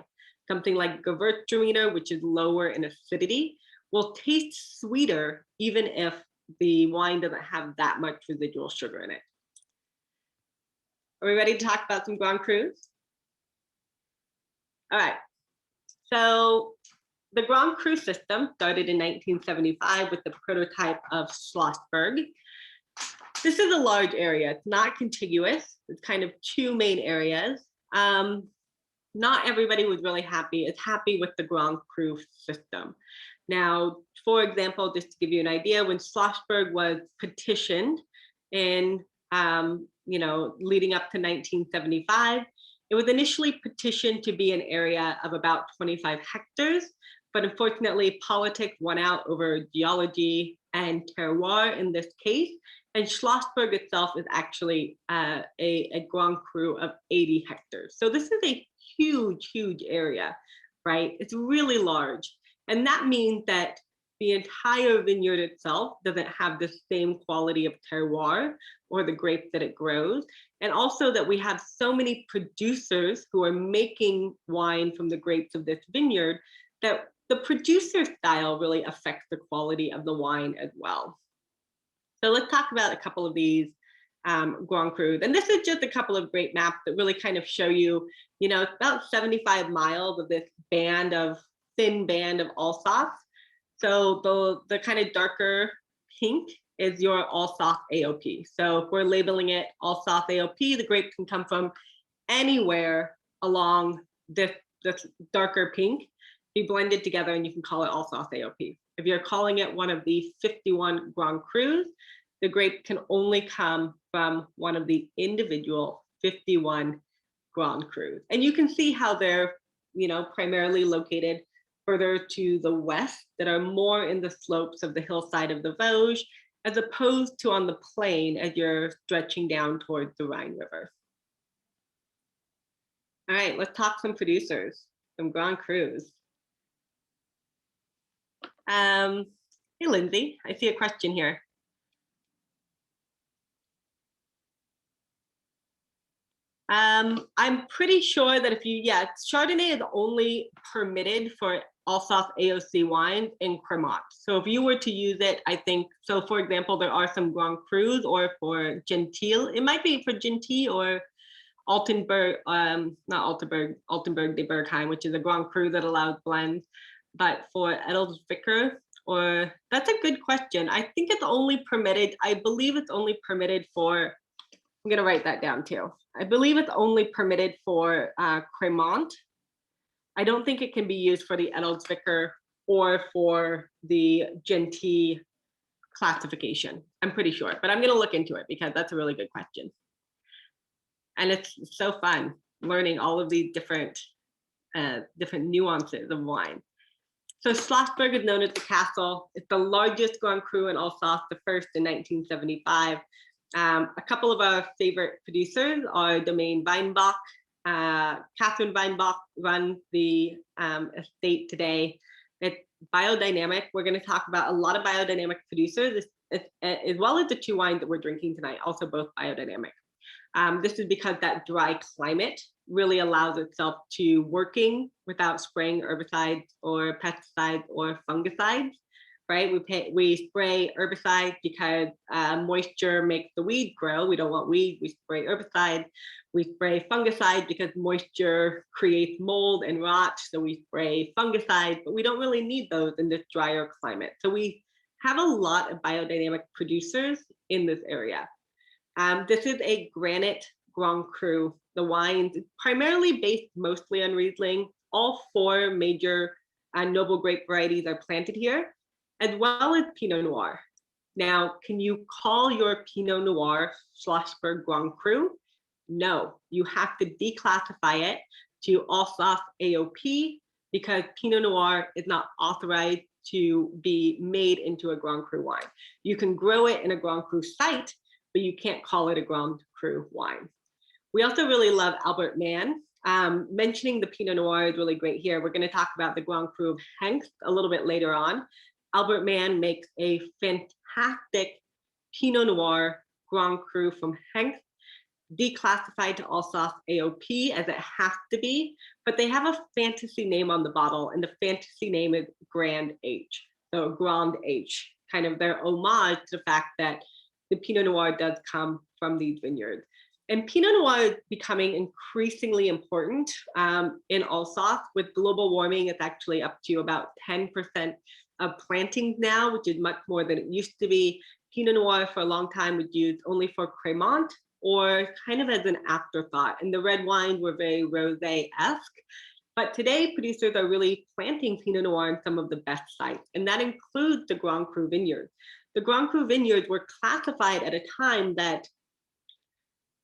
Something like Gewürtztraminer, which is lower in acidity, will taste sweeter even if the wine doesn't have that much residual sugar in it. Are we ready to talk about some Grand Crus? All right, so the Grand Cru system started in 1975 with the prototype of Schlossberg. This is a large area. It's not contiguous. It's kind of 2 main areas. Not everybody was really happy with the Grand Cru system. Now, for example, just to give you an idea, when Schlossberg was petitioned in, leading up to 1975, it was initially petitioned to be an area of about 25 hectares, but unfortunately politics won out over geology and terroir in this case. And Schlossberg itself is actually a Grand Cru of 80 hectares. So this is a huge, huge area, right? It's really large. And that means that the entire vineyard itself doesn't have the same quality of terroir or the grape that it grows. And also that we have so many producers who are making wine from the grapes of this vineyard that the producer style really affects the quality of the wine as well. So let's talk about a couple of these Grand Crus. And this is just a couple of great maps that really kind of show you, it's about 75 miles of this thin band of Alsace. So the kind of darker pink is your Alsace AOP. So if we're labeling it Alsace AOP, the grape can come from anywhere along this darker pink, be blended together, and you can call it Alsace AOP. If you're calling it one of the 51 Grand Crus, the grape can only come from one of the individual 51 Grand Crus. And you can see how they're, primarily located further to the west, that are more in the slopes of the hillside of the Vosges, as opposed to on the plain as you're stretching down towards the Rhine River. All right, let's talk some producers, some Grand Crus. Hey, Lindsay, I see a question here. I'm pretty sure that Chardonnay is only permitted for Alsace AOC wines in Cremant. So if you were to use it, I think, so for example, there are some Grand Crus, or for Gentil, it might be for Gentil or Altenburg, Altenburg de Bergheim, which is a Grand Cru that allows blends. But for Edelsvicker, that's a good question. I think it's only permitted, I believe it's only permitted for, I'm gonna write that down too. I believe it's only permitted for Cremant, I don't think it can be used for the Edelsvicker or for the Gentil classification. I'm pretty sure, but I'm going to look into it because that's a really good question. And it's so fun learning all of these different nuances of wine. So Schlossberg is known as the castle. It's the largest Grand Cru in Alsace, the first in 1975. A couple of our favorite producers are Domaine Weinbach. Catherine Weinbach runs the estate today. It's biodynamic. We're going to talk about a lot of biodynamic producers, as well as the two wines that we're drinking tonight, also both biodynamic. This is because that dry climate really allows itself to working without spraying herbicides or pesticides or fungicides, right? We spray herbicides because moisture makes the weed grow. We don't want weeds, we spray herbicide. We spray fungicide because moisture creates mold and rot, so we spray fungicides, but we don't really need those in this drier climate. So we have a lot of biodynamic producers in this area. This is a granite Grand Cru. The wines primarily based mostly on Riesling. All four major noble grape varieties are planted here, as well as Pinot Noir. Now, can you call your Pinot Noir Schlossberg Grand Cru? No, you have to declassify it to Alsace AOP because Pinot Noir is not authorized to be made into a Grand Cru wine. You can grow it in a Grand Cru site, but you can't call it a Grand Cru wine. We also really love Albert Mann. Mentioning the Pinot Noir is really great here. We're going to talk about the Grand Cru of Hengst a little bit later on. Albert Mann makes a fantastic Pinot Noir Grand Cru from Hengst, declassified to Alsace AOP as it has to be, but they have a fantasy name on the bottle, and the fantasy name is Grand H. So Grand H, kind of their homage to the fact that the Pinot Noir does come from these vineyards. And Pinot Noir is becoming increasingly important in Alsace. With global warming, it's actually up to about 10% of plantings now, which is much more than it used to be. Pinot Noir for a long time was used only for Crémant or kind of as an afterthought. And the red wines were very rosé-esque. But today, producers are really planting Pinot Noir in some of the best sites, and that includes the Grand Cru vineyards. The Grand Cru vineyards were classified at a time that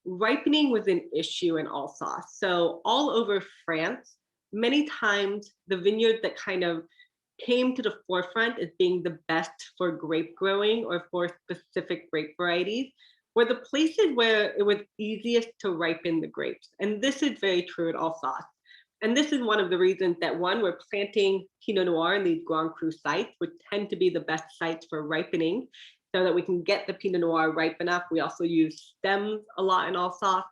ripening was an issue in Alsace. So all over France, many times the vineyards that kind of came to the forefront as being the best for grape growing or for specific grape varieties were the places where it was easiest to ripen the grapes. And this is very true at Alsace. And this is one of the reasons that, one, we're planting Pinot Noir in these Grand Cru sites, which tend to be the best sites for ripening, so that we can get the Pinot Noir ripe enough. We also use stems a lot in Alsace.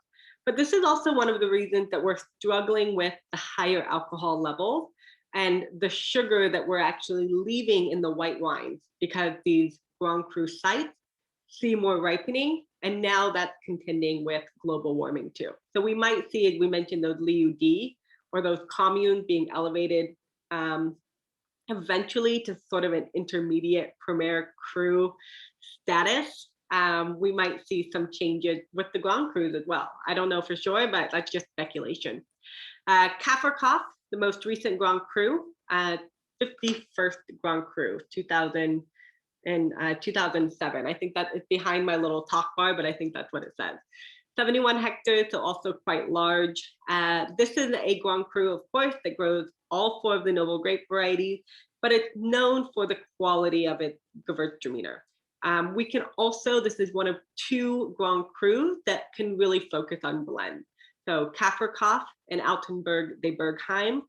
But this is also one of the reasons that we're struggling with the higher alcohol levels and the sugar that we're actually leaving in the white wines, because these Grand Cru sites see more ripening, and now that's contending with global warming too. So we might see, as we mentioned, those Lieux or those communes being elevated eventually to sort of an intermediate Premier Cru status. We might see some changes with the Grand Crus as well. I don't know for sure, but that's just speculation. Kafferkopf, the most recent Grand Cru, 51st Grand Cru, 2000 and 2007. I think that is behind my little talk bar, but I think that's what it says. 71 hectares, so also quite large. This is a Grand Cru, of course, that grows all four of the noble grape varieties, but it's known for the quality of its Gewürztraminer. We can also, this is one of two Grand Crus that can really focus on blend. So Kafferkopf and Altenburg de Bergheim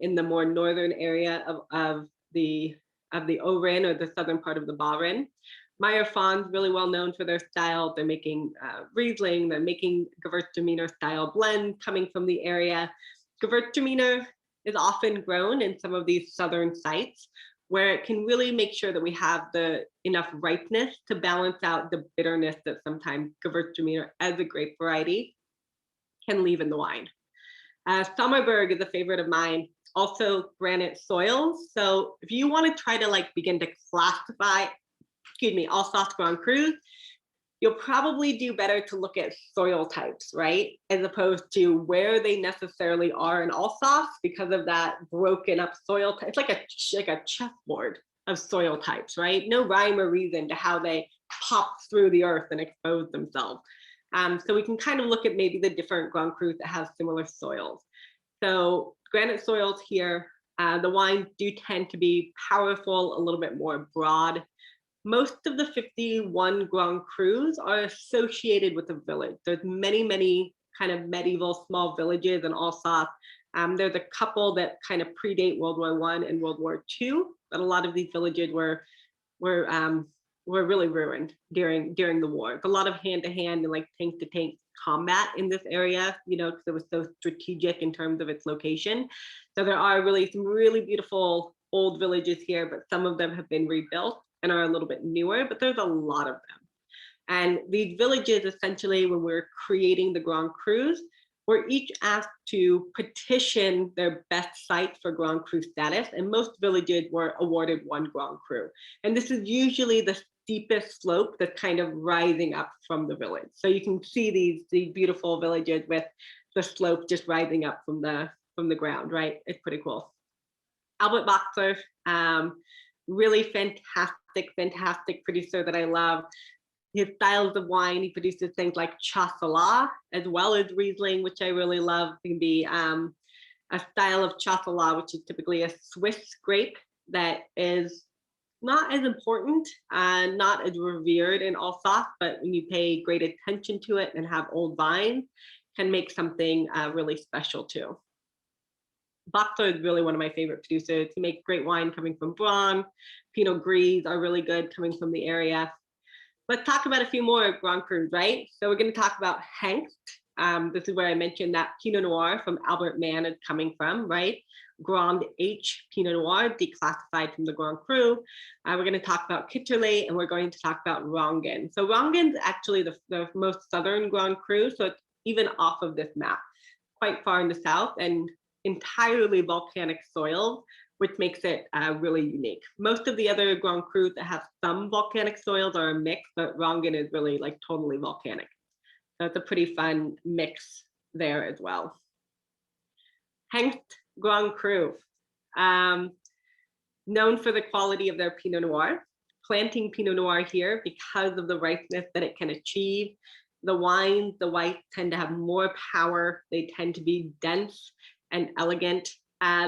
in the more northern area of the O-Rhin, or the southern part of the Baur-Rhin. Meyer-Fons, really well known for their style. They're making Riesling, they're making Gewürztraminer style blend coming from the area. Gewürztraminer is often grown in some of these southern sites where it can really make sure that we have enough ripeness to balance out the bitterness that sometimes Gewürztraminer as a grape variety can leave in the wine. Sommerberg is a favorite of mine, also granite soils. So if you want to try to begin to classify, Alsace Grand Crus, you'll probably do better to look at soil types, right? As opposed to where they necessarily are in Alsace because of that broken up soil type. It's like a chessboard of soil types, right? No rhyme or reason to how they pop through the earth and expose themselves. So we can kind of look at maybe the different Grand Crus that have similar soils. So granite soils here, the wines do tend to be powerful, a little bit more broad. Most of the 51 Grand Crus are associated with a village. There's many, many kind of medieval small villages in Alsace. There's a couple that kind of predate World War I and World War II, but a lot of these villages were really ruined during the war. It's a lot of hand-to-hand and like tank-to-tank combat in this area, you know, because it was so strategic in terms of its location. So there are really some really beautiful old villages here, but some of them have been rebuilt and are a little bit newer, but there's a lot of them. And these villages, essentially, when we're creating the Grand Crus, we're each asked to petition their best site for Grand Cru status, and most villages were awarded one Grand Cru. And this is usually the steepest slope that's kind of rising up from the village. So you can see these beautiful villages with the slope just rising up from the ground, right? It's pretty cool. Albert Boxer, really fantastic producer that I love. His styles of wine, he produces things like chasselas as well as Riesling, which I really love. It can be a style of chasselas, which is typically a Swiss grape that is not as important, not as revered in Alsace, but when you pay great attention to it and have old vines, can make something really special too. Boxer is really one of my favorite producers. He makes great wine coming from Blanc. Pinot Gris are really good coming from the area. Let's talk about a few more Grand Crus, right? So we're going to talk about Hengst. This is where I mentioned that Pinot Noir from Albert Mann is coming from, right? Grand H Pinot Noir, declassified from the Grand Cru. We're going to talk about Kitterle, and we're going to talk about Rongen. So Rongen's actually the most southern Grand Cru, so it's even off of this map, quite far in the south, and entirely volcanic soil, which makes it really unique. Most of the other Grand Crus that have some volcanic soils are a mix, but Rongen is really like totally volcanic. So it's a pretty fun mix there as well. Hengst Grand Cru, known for the quality of their Pinot Noir. Planting Pinot Noir here because of the ripeness that it can achieve. The wines, the whites tend to have more power. They tend to be dense and elegant.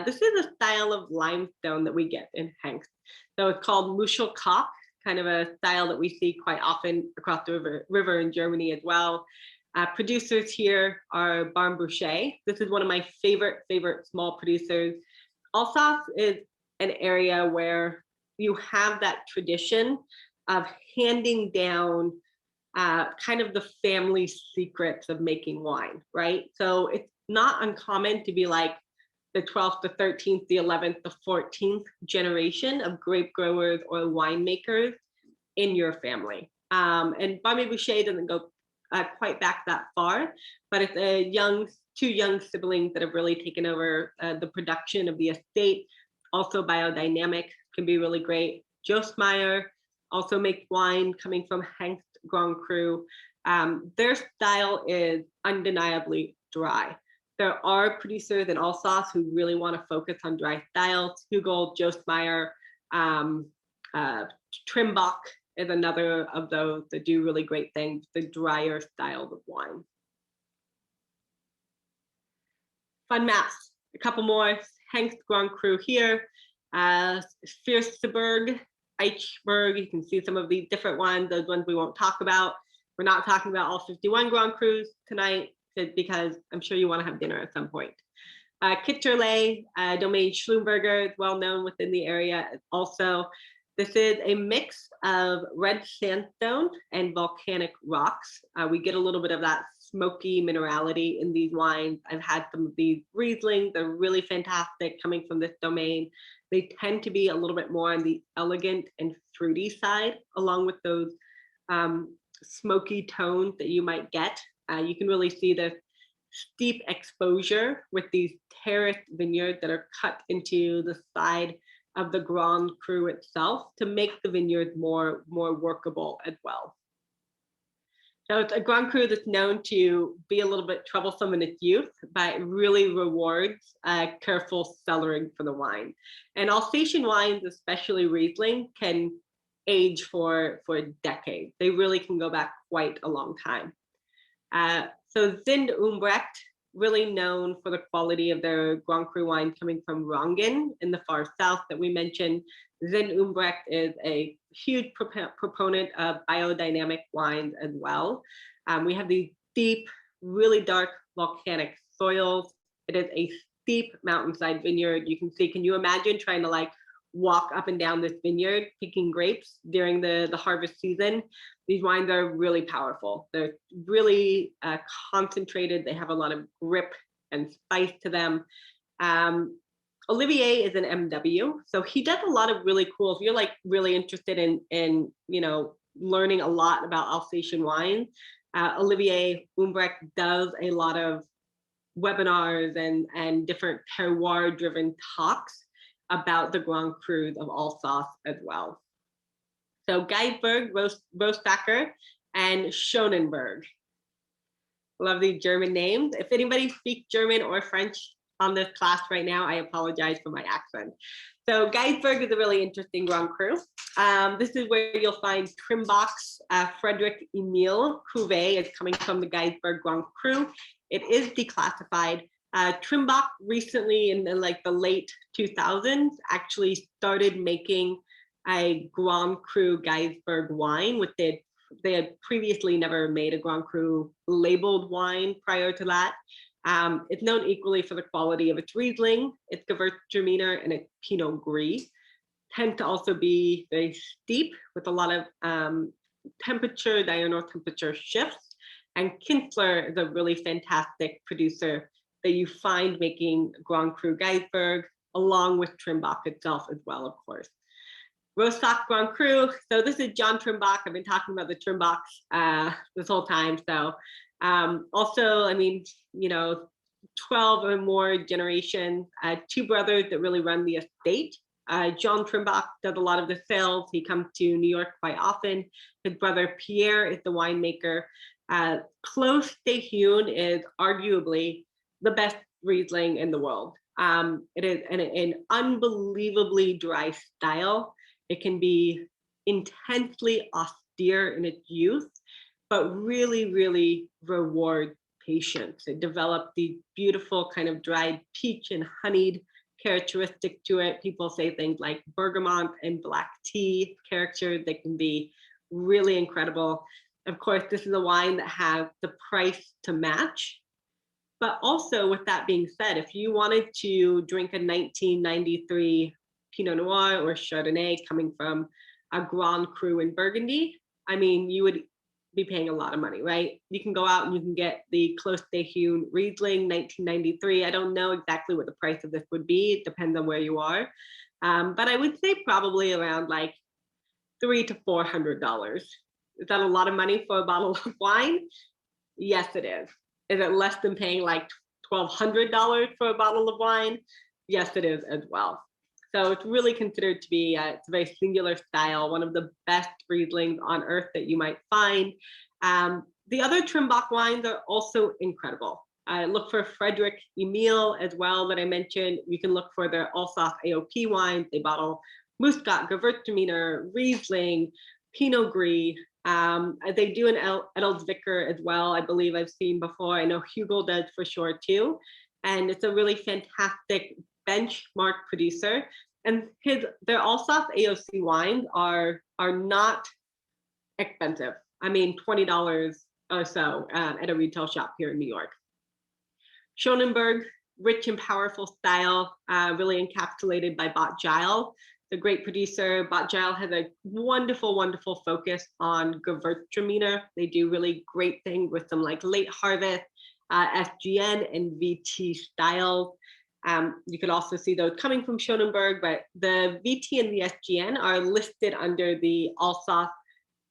This is a style of limestone that we get in Hengst. So it's called Muschelkalk, kind of a style that we see quite often across the river in Germany as well. Producers here are Barmboucher. This is one of my favorite small producers. Alsace is an area where you have that tradition of handing down kind of the family secrets of making wine, right? So it's not uncommon to be like the 12th, the 13th, the 11th, the 14th generation of grape growers or winemakers in your family. And Barmboucher doesn't go quite back that far, but it's two young siblings that have really taken over the production of the estate. Also biodynamic, can be really great. Jost Meyer also makes wine coming from Hengst Grand Cru. Their style is undeniably dry. There are producers in Alsace who really want to focus on dry styles. Hugel, Jost Meyer, Trimbach is another of those that do really great things, the drier styles of wine. Fun maps, a couple more. Hengst Grand Cru here. Fürstenberg, Eichberg, you can see some of these different ones, those ones we won't talk about. We're not talking about all 51 Grand Crus tonight because I'm sure you want to have dinner at some point. Kitterle, Domaine Schlumberger is well known within the area also. This is a mix of red sandstone and volcanic rocks. We get a little bit of that smoky minerality in these wines. I've had some of these Rieslings, they're really fantastic coming from this domain. They tend to be a little bit more on the elegant and fruity side, along with those smoky tones that you might get. You can really see the steep exposure with these terraced vineyards that are cut into the side of the Grand Cru itself to make the vineyards more workable as well. So it's a Grand Cru that's known to be a little bit troublesome in its youth, but it really rewards careful cellaring for the wine. And Alsatian wines, especially Riesling, can age for decades. They really can go back quite a long time. So Zind Umbrecht, really known for the quality of their Grand Cru wine coming from Rongen in the far south that we mentioned. Zind Umbrecht is a huge proponent of biodynamic wines as well. We have these deep, really dark volcanic soils. It is a steep mountainside vineyard. You can see, can you imagine trying to like walk up and down this vineyard picking grapes during the harvest season? These wines are really powerful. They're really concentrated. They have a lot of grip and spice to them. Olivier is an MW, so he does a lot of really cool, if you're like really interested in you know, learning a lot about Alsatian wine, Olivier Umbrecht does a lot of webinars and different terroir driven talks about the Grand Crus of Alsace as well. So Geisberg, Rostacker, and Schonenberg. Love these German names. If anybody speaks German or French on this class right now, I apologize for my accent. So Geisberg is a really interesting Grand Cru. This is where you'll find Trimbach's Frederick Emil Cuvée is coming from the Geisberg Grand Cru. It is declassified. Trimbach recently in the late 2000s actually started making a Grand Cru Geisberg wine, which they had previously never made a Grand Cru labeled wine prior to that. It's known equally for the quality of its Riesling, its Gewürztraminer, and its Pinot Gris. Tend to also be very steep with a lot of diurnal temperature shifts. And Kinsler is a really fantastic producer that you find making Grand Cru Geisberg, along with Trimbach itself as well, of course. Rostock Grand Cru. So this is John Trimbach. I've been talking about the Trimbachs this whole time. So also, I mean, you know, 12 or more generations, two brothers that really run the estate. John Trimbach does a lot of the sales. He comes to New York quite often. His brother Pierre is the winemaker. Clos de Hune is arguably the best Riesling in the world. It is an unbelievably dry style. It can be intensely austere in its youth, but really, really reward patience. It developed the beautiful kind of dried peach and honeyed characteristic to it. People say things like bergamot and black tea characters that can be really incredible. Of course, this is a wine that has the price to match. But also, with that being said, if you wanted to drink a 1993 Pinot Noir or Chardonnay coming from a Grand Cru in Burgundy, I mean, you would be paying a lot of money, right? You can go out and you can get the Clos de Hune Riesling 1993. I don't know exactly what the price of this would be. It depends on where you are. But I would say probably around like $300 to $400. Is that a lot of money for a bottle of wine? Yes, it is. Is it less than paying like $1,200 for a bottle of wine? Yes, it is as well. So it's really considered to be, it's a very singular style, one of the best Rieslings on earth that you might find. The other Trimbach wines are also incredible. Look for Frederick Emil as well that I mentioned. You can look for their Alsace AOP wines. They bottle Muscat, Gewürztraminer, Riesling, Pinot Gris. They do an Edelsvicker as well, I believe I've seen before. I know Hugel does for sure too. And it's a really fantastic benchmark producer. And their Alsace AOC wines are not expensive. I mean, $20 or so at a retail shop here in New York. Schonenberg, rich and powerful style, really encapsulated by Bot Gile. The great producer. Bot Gile has a wonderful, wonderful focus on Gewürztraminer. They do really great things with some like late harvest, SGN and VT styles. You could also see those coming from Schonenberg, but the VT and the SGN are listed under the Alsace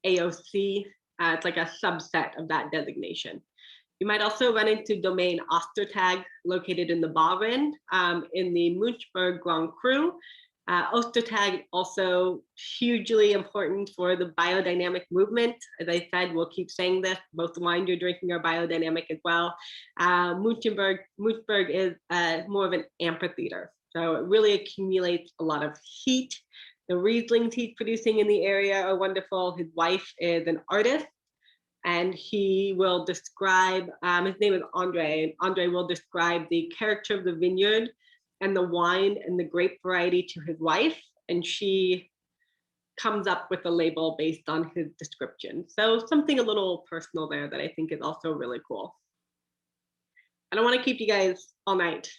AOC. It's like a subset of that designation. You might also run into Domaine Ostertag, located in the Baur in the Münchberg Grand Cru. Ostertag also hugely important for the biodynamic movement. As I said, we'll keep saying this, both the wines you're drinking are biodynamic as well. Munchberg is more of an amphitheater. So it really accumulates a lot of heat. The Rieslings he's producing in the area are wonderful. His wife is an artist, and he will describe, his name is Andre, and Andre will describe the character of the vineyard and the wine and the grape variety to his wife, and she comes up with a label based on his description. So something a little personal there that I think is also really cool. I don't want to keep you guys all night.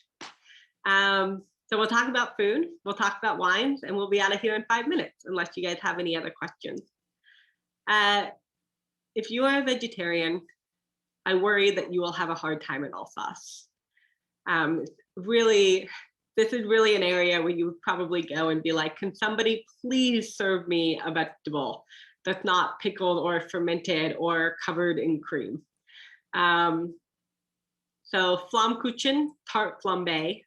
So we'll talk about food, we'll talk about wines, and we'll be out of here in 5 minutes, unless you guys have any other questions. If you are a vegetarian, I worry that you will have a hard time in Alsace. Really, this is really an area where you would probably go and be like, can somebody please serve me a vegetable that's not pickled or fermented or covered in cream? So Flammkuchen, tarte flambée,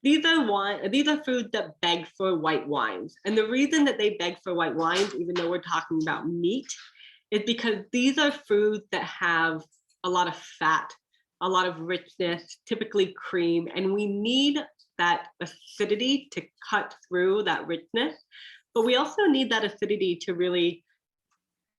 these are foods that beg for white wines. And the reason that they beg for white wines, even though we're talking about meat, is because these are foods that have a lot of fat, a lot of richness, typically cream, and we need that acidity to cut through that richness, but we also need that acidity to really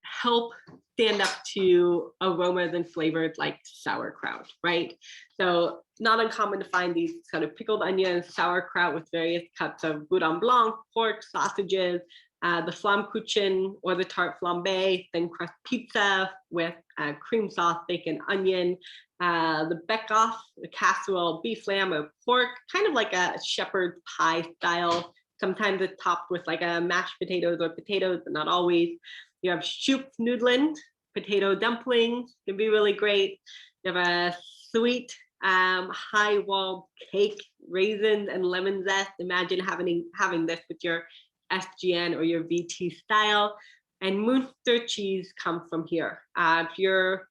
help stand up to aromas and flavors like sauerkraut, right? So not uncommon to find these kind of pickled onions, sauerkraut with various cuts of boudin blanc, pork, sausages, the Flammkuchen or the tarte flambée, thin crust pizza with cream sauce, bacon, onion, the beckoff, the casserole, beef, lamb, or pork, kind of like a shepherd's pie style. Sometimes it's topped with like a mashed potatoes or potatoes, but not always. You have Schupfnudeln, potato dumplings, can be really great. You have a sweet high-walled cake, raisins and lemon zest. Imagine having this with your SGN or your VT style. And Münster cheese come from here. The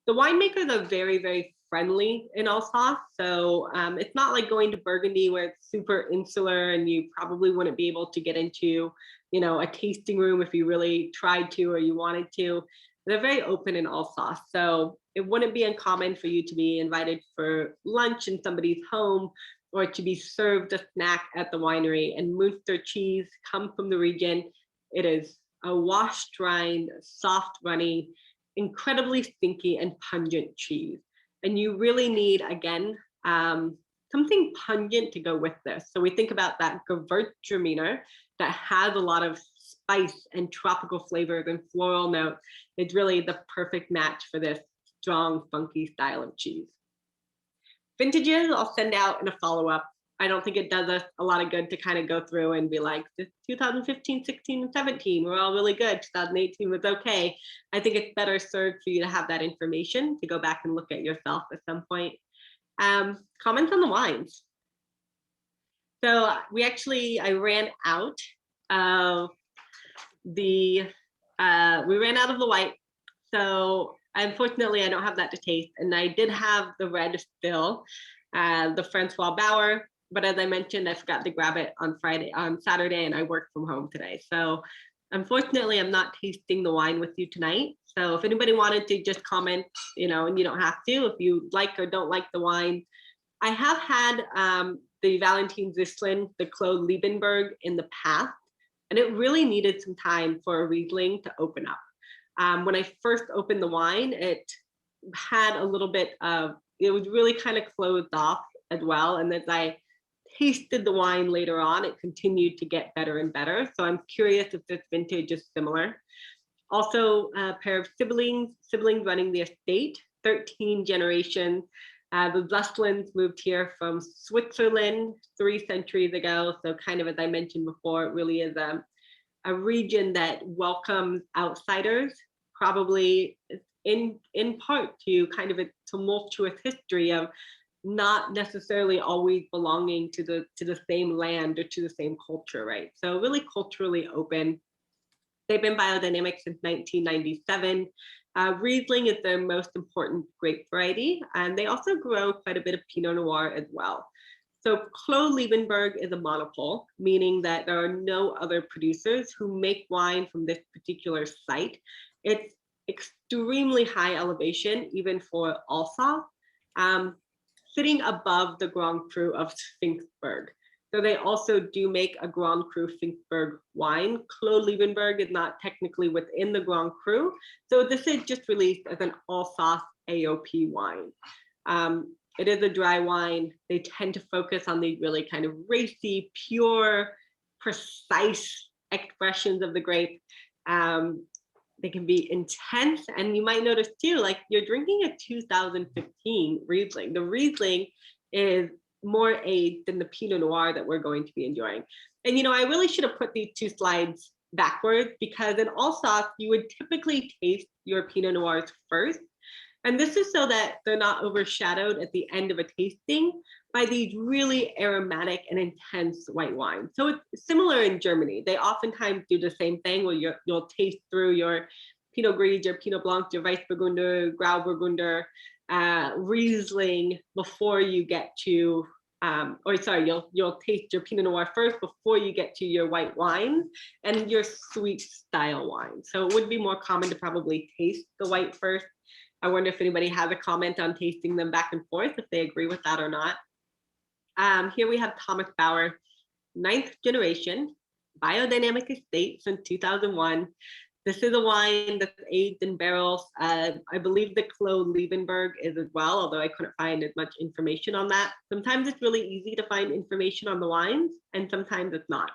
winemakers are very, very friendly in Alsace. So it's not like going to Burgundy where it's super insular and you probably wouldn't be able to get into, you know, a tasting room if you really tried to or you wanted to. They're very open in Alsace. So it wouldn't be uncommon for you to be invited for lunch in somebody's home or to be served a snack at the winery. And Münster cheese come from the region. It is a washed rind, soft, runny, incredibly stinky and pungent cheese. And you really need, again, something pungent to go with this. So we think about that Gewürtztraminer that has a lot of spice and tropical flavors and floral notes. It's really the perfect match for this strong, funky style of cheese. Vintages, I'll send out in a follow-up. I don't think it does us a lot of good to kind of go through and be like, this 2015, 16, and 17, we're all really good. 2018 was okay. I think it's better served for you to have that information to go back and look at yourself at some point. Comments on the wines. So I ran out of the white. So unfortunately, I don't have that to taste. And I did have the red still, the François Baur. But as I mentioned, I forgot to grab it on Saturday, and I worked from home today. So unfortunately, I'm not tasting the wine with you tonight. So if anybody wanted to just comment, you know, and you don't have to, if you like or don't like the wine. I have had the Valentin Zusslin, the Clos Liebenberg in the past, and it really needed some time for a Riesling to open up. When I first opened the wine, it had a little bit of, it was really kind of closed off as well. And as I tasted the wine later on, it continued to get better and better. So I'm curious if this vintage is similar. Also, a pair of siblings running the estate, 13 generations. The Zusslins moved here from Switzerland 3 centuries ago. So kind of, as I mentioned before, it really is a region that welcomes outsiders, probably in part to kind of a tumultuous history of not necessarily always belonging to the same land or to the same culture, right? So really culturally open. They've been biodynamic since 1997. Riesling is their most important grape variety, and they also grow quite a bit of Pinot Noir as well. So Clos Liebenberg is a monopole, meaning that there are no other producers who make wine from this particular site. It's extremely high elevation, even for Alsace, sitting above the Grand Cru of Pfingstberg. So they also do make a Grand Cru Pfingstberg wine. Clos Liebenberg is not technically within the Grand Cru. So this is just released as an Alsace AOP wine. It is a dry wine. They tend to focus on the really kind of racy, pure, precise expressions of the grape. They can be intense, and you might notice too, like you're drinking a 2015 Riesling. The Riesling is more aged than the Pinot Noir that we're going to be enjoying. And I really should have put these two slides backwards, because in Alsace, you would typically taste your Pinot Noirs first. And this is so that they're not overshadowed at the end of a tasting by these really aromatic and intense white wines. So it's similar in Germany. They oftentimes do the same thing where you'll taste through your Pinot Gris, your Pinot Blanc, your Weissburgunder, Grauburgunder, Riesling before you get to, you'll taste your Pinot Noir first before you get to your white wine and your sweet style wine. So it would be more common to probably taste the white first. I wonder if anybody has a comment on tasting them back and forth, if they agree with that or not. Here we have Thomas Baur, 9th generation, biodynamic estate since 2001. This is a wine that's aged in barrels. I believe the Clos Liebenberg is as well, although I couldn't find as much information on that. Sometimes it's really easy to find information on the wines, and sometimes it's not.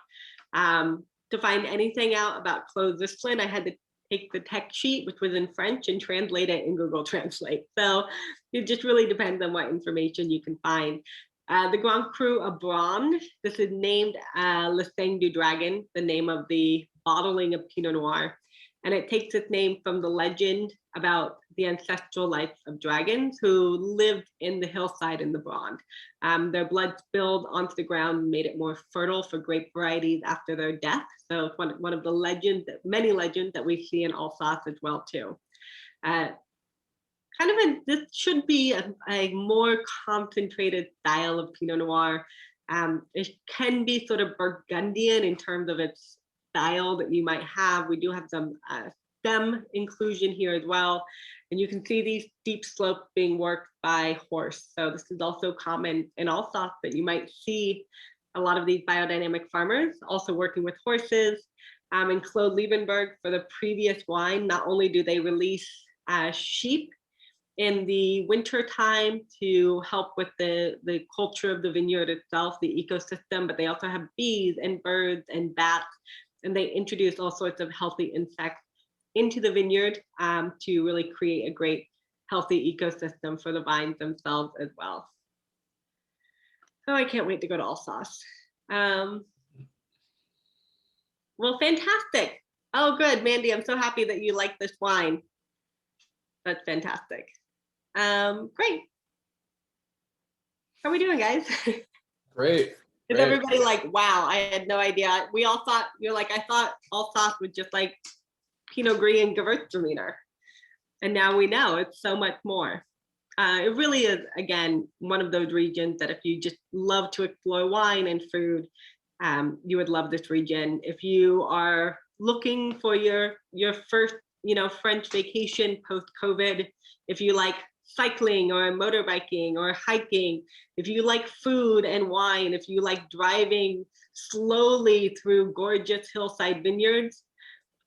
To find anything out about Clos Zusslin, I had to take the text sheet, which was in French, and translate it in Google Translate. So it just really depends on what information you can find. The Grand Cru of Braun, this is named Le Sang du Dragon, the name of the bottling of Pinot Noir. And it takes its name from the legend about the ancestral life of dragons who lived in the hillside in the Braun. Their blood spilled onto the ground and made it more fertile for grape varieties after their death. So it's one of the legends, many legends that we see in Alsace as well too. This should be a more concentrated style of Pinot Noir. It can be sort of Burgundian in terms of its style that you might have. We do have some stem inclusion here as well. And you can see these steep slopes being worked by horse. So this is also common in Alsace, that you might see a lot of these biodynamic farmers also working with horses. In Clos Liebenberg, for the previous wine, not only do they release sheep in the winter time to help with the culture of the vineyard itself, the ecosystem, but they also have bees and birds and bats, and they introduce all sorts of healthy insects into the vineyard to really create a great healthy ecosystem for the vines themselves as well. So I can't wait to go to Alsace. Well, fantastic. Oh, good, Mandy, I'm so happy that you like this wine. That's fantastic. Great. How are we doing, guys? Great. Is everybody like, wow, I had no idea. We all thought, I thought Alsace was just like Pinot Gris and Gewürztraminer. And now we know it's so much more. It really is, again, one of those regions that if you just love to explore wine and food, you would love this region. If you are looking for your first, French vacation post-COVID, if you like cycling or motorbiking or hiking, if you like food and wine, if you like driving slowly through gorgeous hillside vineyards,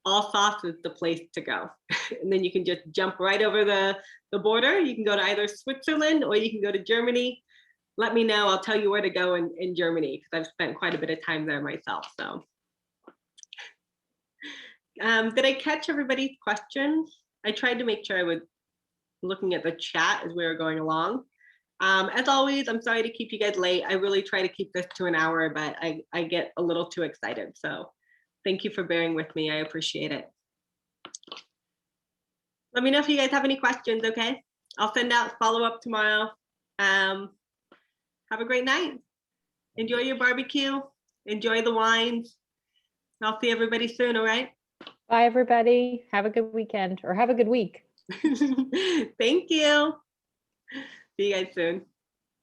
Alsace is the place to go. And then you can just jump right over the border. You can go to either Switzerland or you can go to Germany. Let me know. I'll tell you where to go in Germany, because I've spent quite a bit of time there myself. So did I catch everybody's questions? I tried to make sure I was looking at the chat as we were going along. As always, I'm sorry to keep you guys late. I really try to keep this to an hour, but I get a little too excited. So thank you for bearing with me. I appreciate it. Let me know if you guys have any questions, okay? I'll send out follow-up tomorrow. Have a great night. Enjoy your barbecue. Enjoy the wines. I'll see everybody soon, all right? Bye, everybody. Have a good weekend, or have a good week. Thank you. See you guys soon.